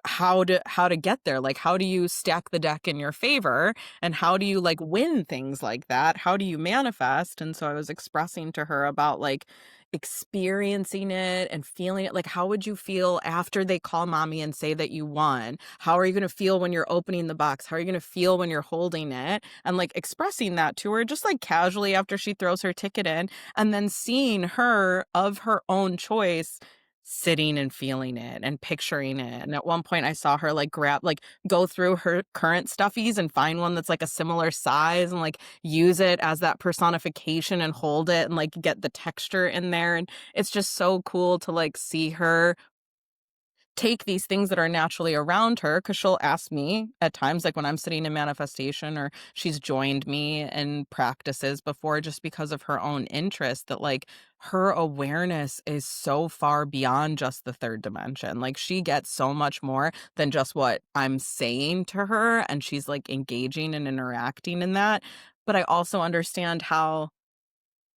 how to get there, like how do you stack the deck in your favor, and how do you like win things like that, how do you manifest? And so I was expressing to her about like experiencing it and feeling it, like how would you feel after they call mommy and say that you won, how are you going to feel when you're opening the box, how are you going to feel when you're holding it, and like expressing that to her just like casually after she throws her ticket in, and then seeing her of her own choice sitting and feeling it and picturing it. And at one point I saw her like go through her current stuffies and find one that's like a similar size and like use it as that personification and hold it and like get the texture in there. And it's just so cool to like see her take these things that are naturally around her, because she'll ask me at times, like when I'm sitting in manifestation, or she's joined me in practices before, just because of her own interest, that like her awareness is so far beyond just the third dimension. Like she gets so much more than just what I'm saying to her, and she's like engaging and interacting in that. But I also understand how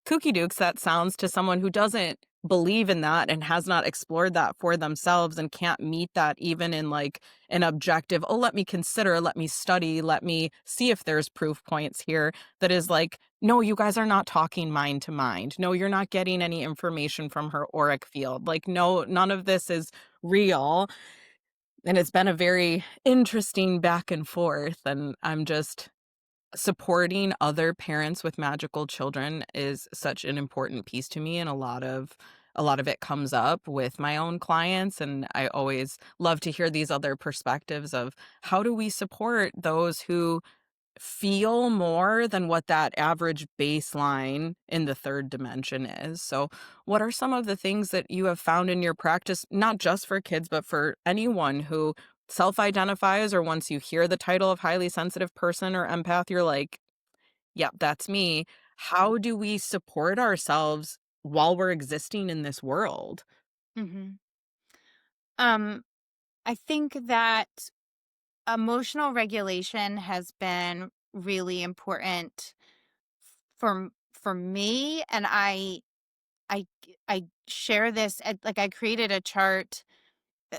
kooky dukes that sounds to someone who doesn't believe in that and has not explored that for themselves and can't meet that even in like an objective, oh, let me consider, let me study, let me see if there's proof points here, that is like, no, you guys are not talking mind to mind. No, you're not getting any information from her auric field. Like, no, none of this is real. And it's been a very interesting back and forth. And I'm just supporting other parents with magical children is such an important piece to me, and a lot of a lot of it comes up with my own clients, and I always love to hear these other perspectives of how do we support those who feel more than what that average baseline in the third dimension is. So, what are some of the things that you have found in your practice, not just for kids, but for anyone who self identifies, or once you hear the title of highly sensitive person or empath, you're like, yep, that's me. How do we support ourselves while we're existing in this world? Mhm. Um, I think that emotional regulation has been really important for me, and I share this like I created a chart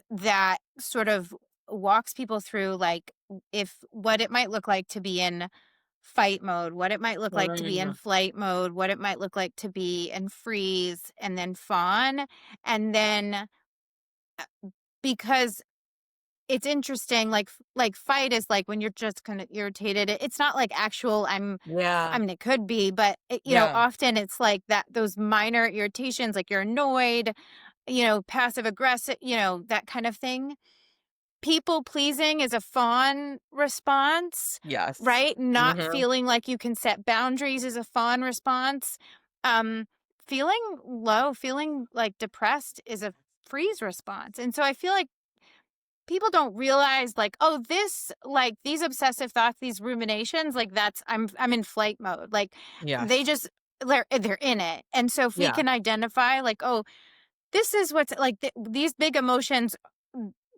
that sort of walks people through like if what it might look like to be in fight mode, what it might look like to be in Mm, flight mode, what it might look like to be in freeze and then fawn. And then because it's interesting, like fight is like when you're just kind of irritated. It's not like actual I yeah, mean, it could be, but yeah, often it's like that those minor irritations, like you're annoyed, passive aggressive, that kind of thing. People pleasing is a fawn response, yes. right? Not Hmm. feeling like you can set boundaries is a fawn response. Um, Feeling low, feeling like depressed is a freeze response. And so I feel like people don't realize like, oh, this like these obsessive thoughts, these ruminations, like that's I'm in flight mode. Like they Yes. just they're in it. And so if we Yeah. can identify like, oh, this is what's like these big emotions,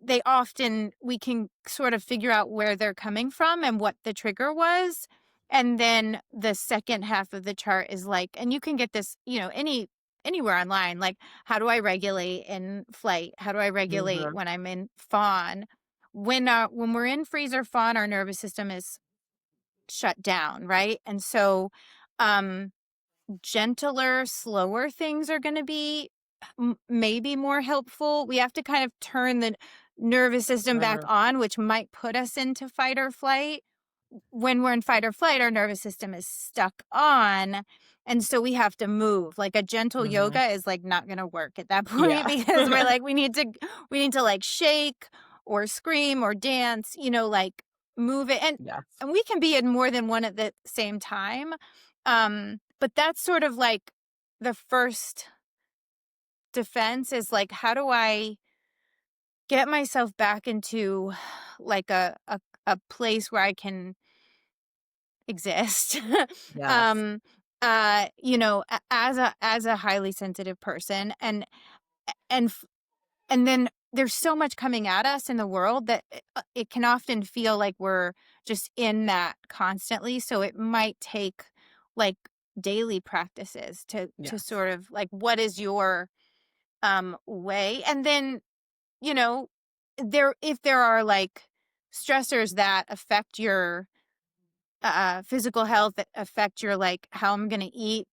they often we can sort of figure out where they're coming from and what the trigger was. And then the second half of the chart is like, and you can get this, anywhere online, like how do I regulate in flight? How do I regulate Hmm. when I'm in fawn? When we're in freeze or fawn, our nervous system is shut down, right? And so um gentler, slower things are going to be maybe more helpful. We have to kind of turn the nervous system back Hmm. on, which might put us into fight or flight. When we're in fight or flight, our nervous system is stuck on. And so we have to move. Like a gentle Hmm. yoga is like not going to work at that point Yeah. because we're like, we need to like shake or scream or dance, like move it. Yes. And we can be in more than one at the same time. But that's sort of like the first defense is like, how do I get myself back into like a place where I can exist? Yes. um as a highly sensitive person, and and then there's so much coming at us in the world that it can often feel like we're just in that constantly. So it might take like daily practices to Yes. sort of like, what is your way? And then, you know, if there are like stressors that affect your physical health, that affect your like how I'm gonna eat,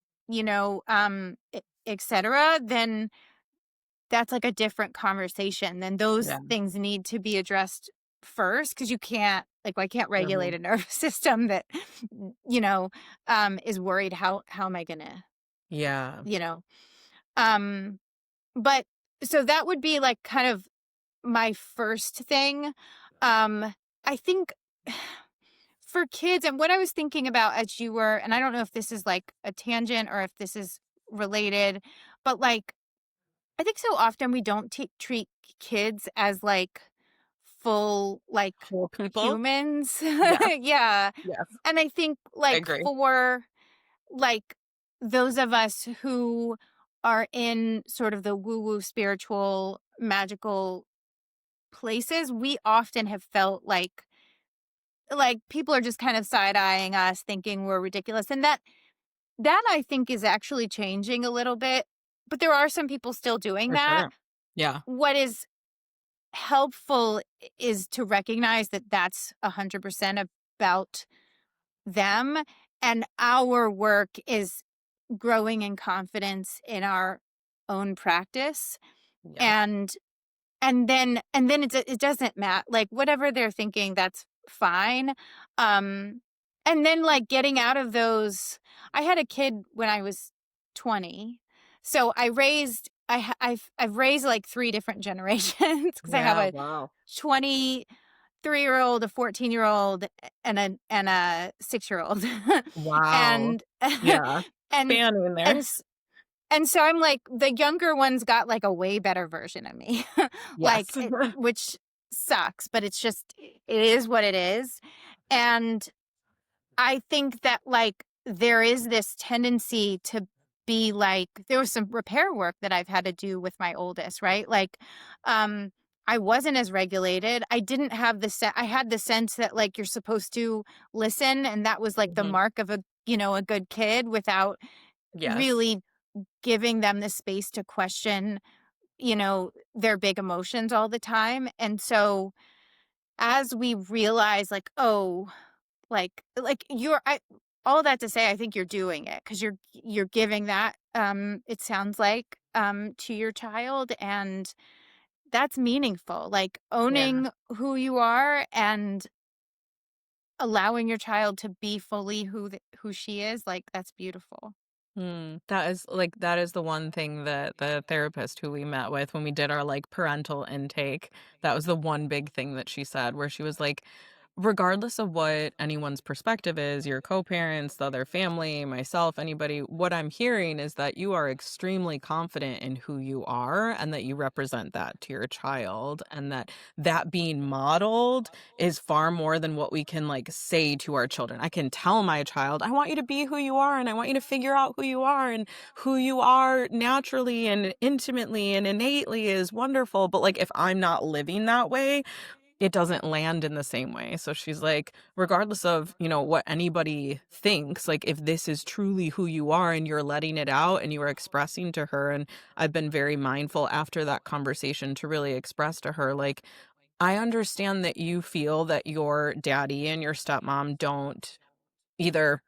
etc., then that's like a different conversation. Then those Yeah. things need to be addressed first because you can't like I can't regulate Mhm. a nervous system that you know is worried how am I gonna, Yeah. you know um but so that would be like kind of my first thing. I think for kids, and what I was thinking about as you were, and I don't know if this is like a tangent or if this is related, but like I think so often we don't treat kids as like full like Whole people? humans. Yes. Yeah. Yes. And I think I like agree. for like those of us who are in sort of the woo woo spiritual magical places, we often have felt like people are just kind of side eyeing us thinking we're ridiculous. And that I think is actually changing a little bit, but there are some people still doing For that. sure. Yeah. What is helpful is to recognize that that's 100% about them, and our work is growing in confidence in our own practice. Yes. And then it doesn't matter like whatever they're thinking, that's fine. um and then like getting out of those. I had a kid when I was 20, so I raised I've raised, like, 3 different generations because I have Yeah, a wow. 23-year-old, a 14-year-old, and a 6-year-old. Wow. And Yeah. and Spanning and there. s and so I'm like, the younger one's got, like, a way better version of me, like, Yes. it which sucks, but it's just it is what it is, and I think that, like, there is this tendency to be like there was some repair work that I've had to do with my oldest, right? Like, um, I wasn't as regulated. I didn't have I had the sense that, like, you're supposed to listen, and that was, like, the Mhm. mark of a good kid without Yes. really giving them the space to question, their big emotions all the time. And so as we realize, like, oh, like, you're I all that to say, I think you're doing it because you're giving that, it sounds like, to your child, and that's meaningful, like, Yeah. owning who you are and allowing your child to be fully who she is, like, that's beautiful. That is the one thing that the therapist who we met with when we did our, like, parental intake, that was the one big thing that she said, where she was like, regardless of what anyone's perspective is, your co-parents, the other family, myself, anybody, what I'm hearing is that you are extremely confident in who you are and that you represent that to your child, and that that being modeled is far more than what we can, like, say to our children. I can tell my child, "I want you to be who you are, and I want you to figure out who you are, and who you are naturally and intimately and innately is wonderful." But, like, if I'm not living that way, it doesn't land in the same way. So she's like, regardless of, what anybody thinks, like, if this is truly who you are and you're letting it out and you are expressing to her, and I've been very mindful after that conversation to really express to her, like, I understand that you feel that your daddy and your stepmom don't either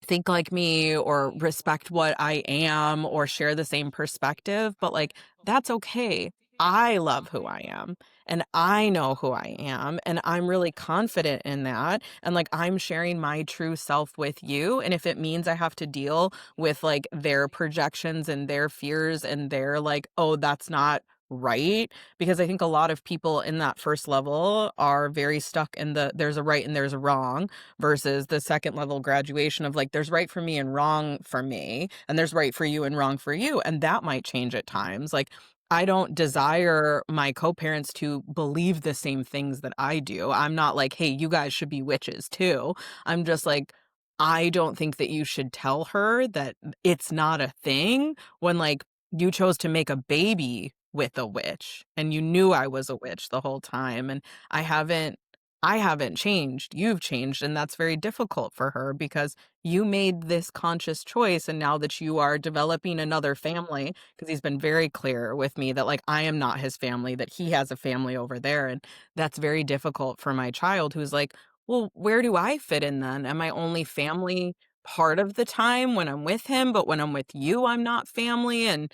think like me or respect what I am or share the same perspective, but, like, that's okay. I love who I am, and I know who I am, and I'm really confident in that, and, like, I'm sharing my true self with you, and if it means I have to deal with, like, their projections and their fears and their, like, "Oh, that's not right," because I think a lot of people in that first level are very stuck in the there's a right and there's a wrong, versus the second level graduation of, like, there's right for me and wrong for me, and there's right for you and wrong for you, and that might change at times. Like, I don't desire my co-parents to believe the same things that I do. I'm not like, "Hey, you guys should be witches too." I'm just like, I don't think that you should tell her that it's not a thing when, like, you chose to make a baby with a witch, and you knew I was a witch the whole time, and I haven't I haven't changed, you've changed, and that's very difficult for her because you made this conscious choice, and now that you are developing another family, because he's been very clear with me that, like, I am not his family, that he has a family over there, and that's very difficult for my child who's like, "Well, where do I fit in then? Am I only family part of the time when I'm with him, but when I'm with you, I'm not family?" And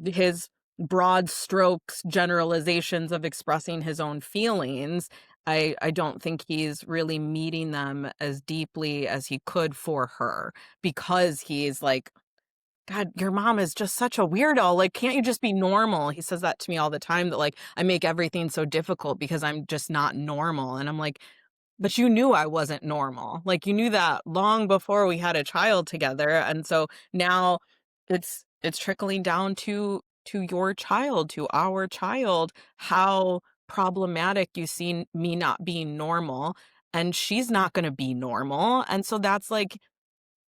his broad strokes generalizations of expressing his own feelings, I don't think he's really meeting them as deeply as he could for her, because he's like, "God, your mom is just such a weirdo, like, can't you just be normal?" He says that to me all the time, that, like, I make everything so difficult because I'm just not normal, and I'm like, but you knew I wasn't normal. Like, you knew that long before we had a child together, and so now it's trickling down to your child, to our child, how problematic you see me not being normal, and she's not gonna be normal, and so that's, like,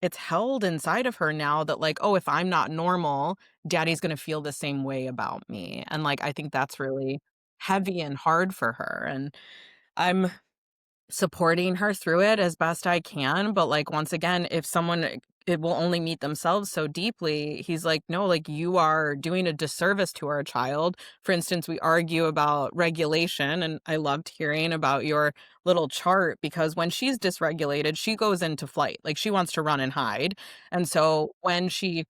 it's held inside of her now that, like, "Oh, if I'm not normal, daddy's gonna feel the same way about me," and, like, I think that's really heavy and hard for her, and I'm supporting her through it as best I can, but, like, once again, if someone it will only meet themselves so deeply, he's like, "No, like, you are doing a disservice to our child." For instance, we argue about regulation, and I loved hearing about your little chart, because when she's dysregulated, she goes into flight, like, she wants to run and hide, and so when she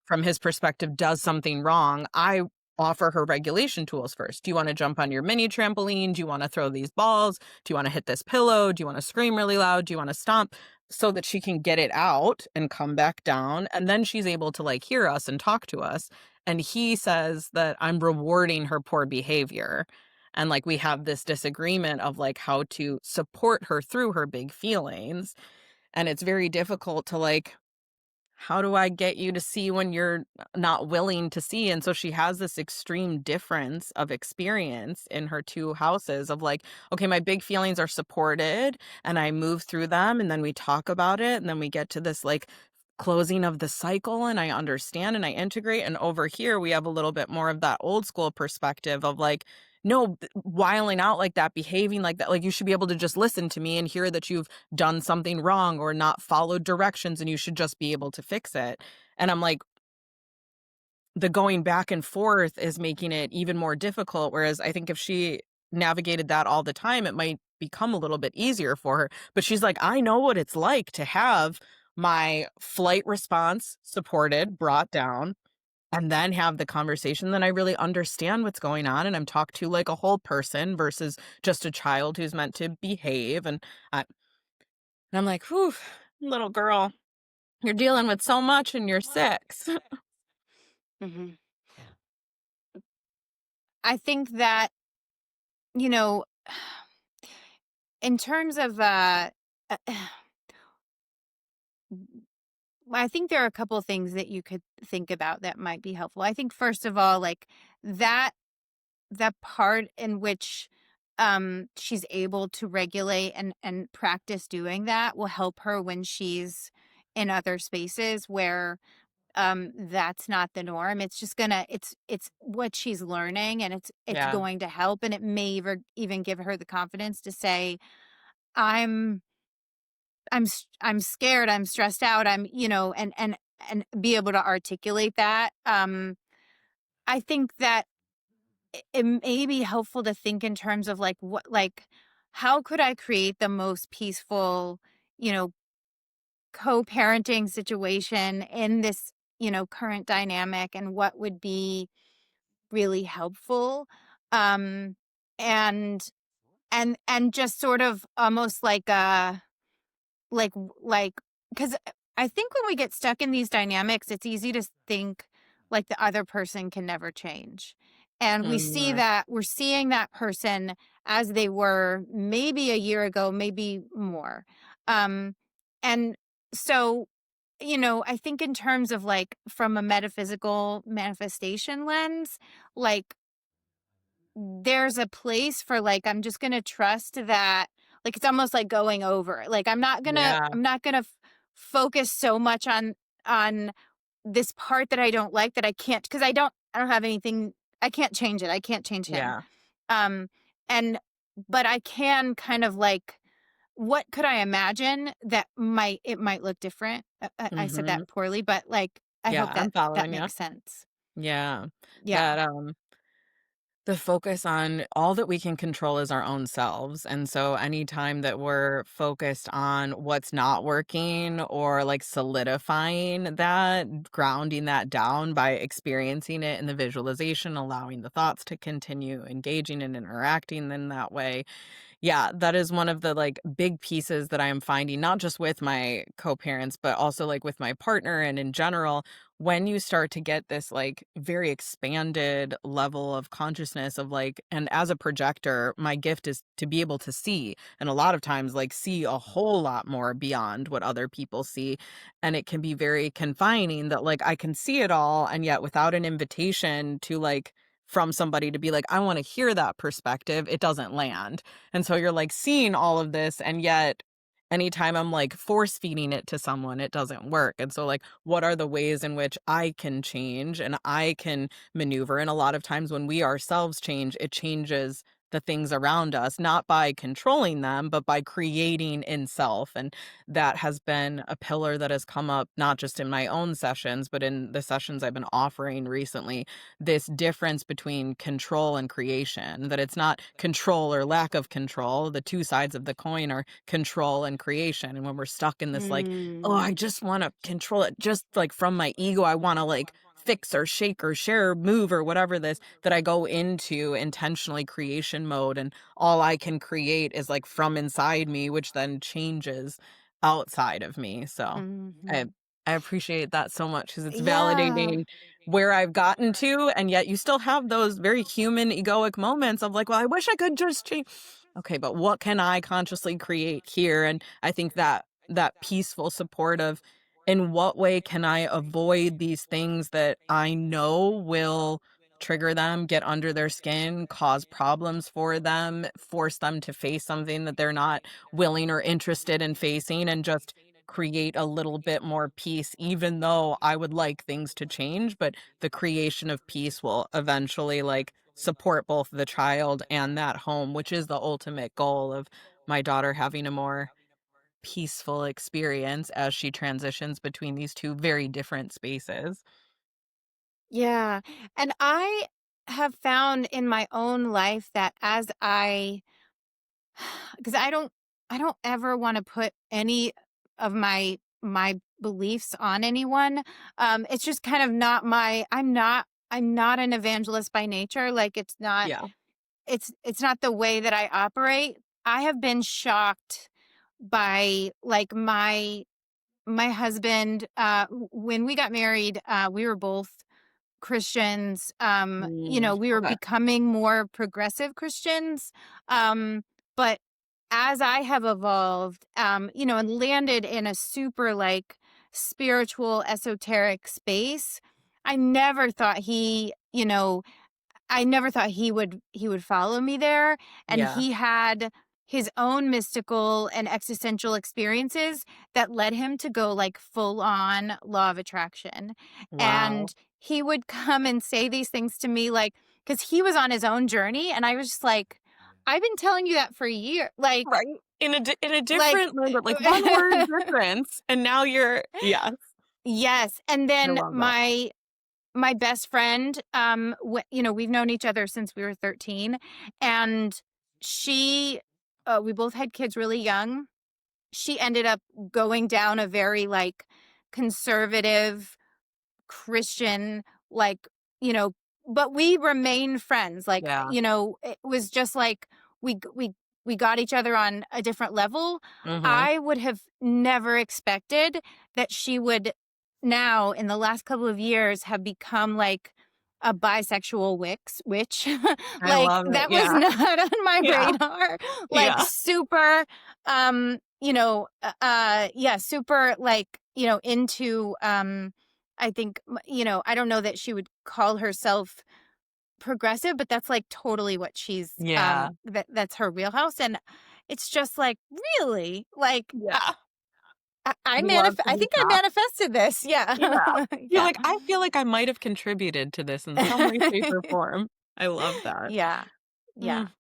from his perspective, does something wrong, I offer her regulation tools first. Do you want to jump on your mini trampoline? Do you want to throw these balls? Do you want to hit this pillow? Do you want to scream really loud? Do you want to stomp? So that she can get it out and come back down. And then she's able to, like, hear us and talk to us. And he says that I'm rewarding her poor behavior. And like we have this disagreement of like how to support her through her big feelings. And it's very difficult to like, how do I get you to see when you're not willing to see? And so she has this extreme difference of experience in her 2 houses of like, okay, my big feelings are supported and I move through them and then we talk about it and then we get to this like closing of the cycle and I understand and I integrate. And over here we have a little bit more of that old school perspective of like, no, wiling out like that, behaving like that. Like you should be able to just listen to me and hear that you've done something wrong or not followed directions and you should just be able to fix it. And I'm like, the going back and forth is making it even more difficult. Whereas I think if she navigated that all the time, it might become a little bit easier for her. But she's like, I know what it's like to have my flight response supported, brought down, and then have the conversation. Then I really understand what's going on. And I'm talked to like a whole person versus just a child who's meant to behave. And I'm like, whew, little girl, you're dealing with so much and you're 6. Mhm. I think that, you know, in terms of, uh, I think there are a couple of things that you could think about that might be helpful. I think first of all, like that that part in which she's able to regulate and practice doing that will help her when she's in other spaces where that's not the norm. It's just gonna it's what she's learning, and it's Yeah. going to help, and it may even give her the confidence to say, I'm I'm scared, I'm stressed out, I'm, and be able to articulate that. I think that it may be helpful to think in terms of like how could I create the most peaceful, you know, co-parenting situation in this, current dynamic, and what would be really helpful. Um and and just sort of almost like a like, because I think when we get stuck in these dynamics, it's easy to think like the other person can never change. And Mhm. we're seeing that person as they were maybe a year ago, maybe more. Um, and so, I think in terms of like from a metaphysical manifestation lens, like there's a place for like, I'm just gonna trust that, like, it's almost like going over. Like, Yeah. I'm not gonna focus so much on this part that I don't like, that I can't, because I don't have anything. I can't change it. I can't change him. Yeah. Um, and but I can kind of like, what could I imagine that might look different? I said Mhm. that poorly, but like, I Yeah, hope I'm that following you. makes sense. Yeah. Yeah. That, the focus on all that we can control is our own selves. And so anytime that we're focused on what's not working or like solidifying that, grounding that down by experiencing it in the visualization, allowing the thoughts to continue, engaging and interacting in that way, yeah, that is one of the, like, big pieces that I am finding, not just with my co-parents, but also, like, with my partner and in general, when you start to get this, like, very expanded level of consciousness of, like and as a projector, my gift is to be able to see, and a lot of times, like, see a whole lot more beyond what other people see, and it can be very confining that, like, I can see it all, and yet without an invitation to, like from somebody to be like, "I wanna hear that perspective," it doesn't land. And so you're like seeing all of this, and yet anytime I'm like force feeding it to someone, it doesn't work. And so, like, what are the ways in which I can change and I can maneuver? And a lot of times when we ourselves change, it changes the things around us, not by controlling them, but by creating in self. And that has been a pillar that has come up not just in my own sessions, but in the sessions I've been offering recently, this difference between control and creation, that it's not control or lack of control. The two sides of the coin are control and creation. And when we're stuck in this, like, oh, Mm. I just want to control it, just like from my ego, I want to like fix or shake or share or move or whatever this, that I go into intentionally creation mode. And all I can create is like from inside me, which then changes outside of me. So I Mhm. I appreciate that so much because it's Yeah. validating where I've gotten to, and yet you still have those very human egoic moments of like, "Well, I wish I could just change." Okay, but what can I consciously create here? And I think that that peaceful support of in what way can I avoid these things that I know will trigger them, get under their skin, cause problems for them, force them to face something that they're not willing or interested in facing, and just create a little bit more peace, even though I would like things to change, but the creation of peace will eventually like support both the child and that home, which is the ultimate goal of my daughter having a more peaceful experience as she transitions between these two very different spaces. Yeah. And I have found in my own life that as I because I don't ever want to put any of my beliefs on anyone. It's just kind of not my I'm not an evangelist by nature. Like Yeah. it's not the way that I operate. I have been shocked by like my husband when we got married, we were both Christians. We were Okay. becoming more progressive Christians. But as I have evolved, and landed in a super like spiritual, esoteric space, I never thought I never thought he would follow me there, and Yeah. he had his own mystical and existential experiences that led him to go like full on law of attraction. Wow. And he would come and say these things to me like cuz he was on his own journey and I was just like I've been telling you that for a year. Right. In a Like different language, like one word difference, and now you're yes, yes. And I then love that. my best friend, we've known each other since we were 13, and she we both had kids really young. She ended up going down a very like conservative Christian, like, you know, but we remain friends. Like, Yeah. it was just like we g- we got each other on a different level. Mhm. I would have never expected that she would now in the last couple of years have become like a bisexual witch. I Like love it. that was Yeah. not on my Yeah. radar. Like Yeah. super yeah, super like, into I think, I don't know that she would call herself progressive, but that's like totally what Yeah. that's her wheelhouse. And it's just like, really? Like, Yeah. Love to I be think I tapped. manifested this. Yeah. Yeah. You're Yeah. like, "I feel like I might have contributed to this in some way, shape, or form." I love that. Yeah. Yeah. Mm.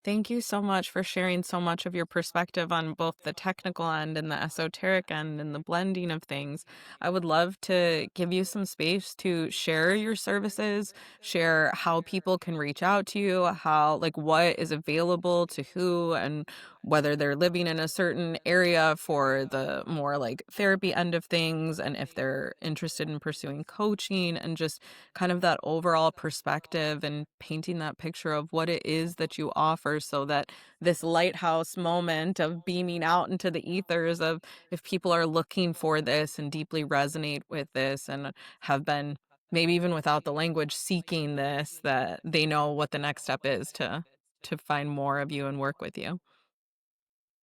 Thank you so much for sharing so much of your perspective on both the technical end and the esoteric end and the blending of things. I would love to give you some space to share your services, share how people can reach out to you, how, like, what is available to who, and whether they're living in a certain area for the more like therapy end of things, and if they're interested in pursuing coaching, and just kind of that overall perspective and painting that picture of what it is that you offer so that this lighthouse moment of beaming out into the ethers of if people are looking for this and deeply resonate with this and have been maybe even without the language seeking this, that they know what the next step is to find more of you and work with you.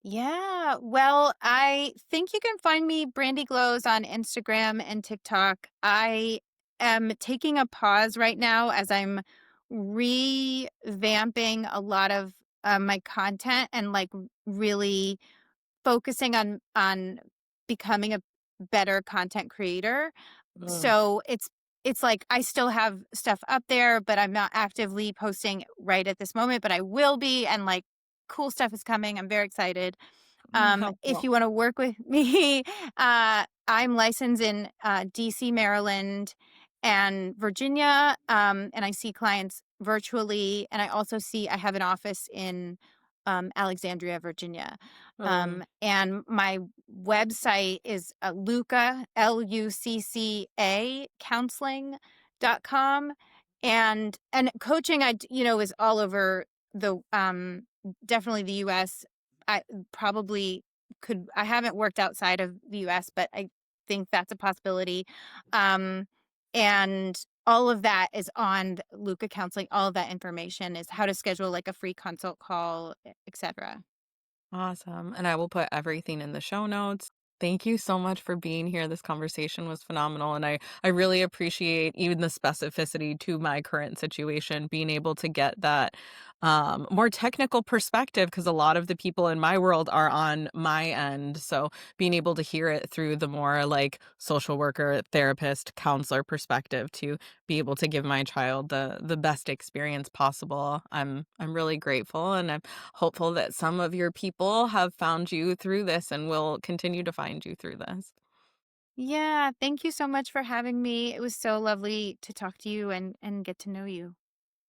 Yeah. Well, I think you can find me Brandy Glows on Instagram and TikTok. I am taking a pause right now as I'm revamping a lot of my content and like really focusing on becoming a better content creator. Mm. So it's like I still have stuff up there, but I'm not actively posting right at this moment, but I will be, and like cool stuff is coming. I'm very excited. Oh, how If cool. you want to work with me, I'm licensed in DC, Maryland, and Virginia. And I see clients virtually. And I have an office in Alexandria, Virginia. Oh, And my website is Lucca, counseling.com. And coaching, is all over definitely the US. I probably I haven't worked outside of the US, but I think that's a possibility. Um, and all of that is on Luca Counseling. All of that information is how to schedule like a free consult call, etc. Awesome. And I will put everything in the show notes. Thank you so much for being here. This conversation was phenomenal. And I really appreciate even the specificity to my current situation, being able to get that more technical perspective, because a lot of the people in my world are on my end. So being able to hear it through the more like social worker, therapist, counselor perspective to be able to give my child the best experience possible. I'm really grateful, and I'm hopeful that some of your people have found you through this and will continue to find you through this. Yeah, thank you so much for having me. It was so lovely to talk to you and get to know you.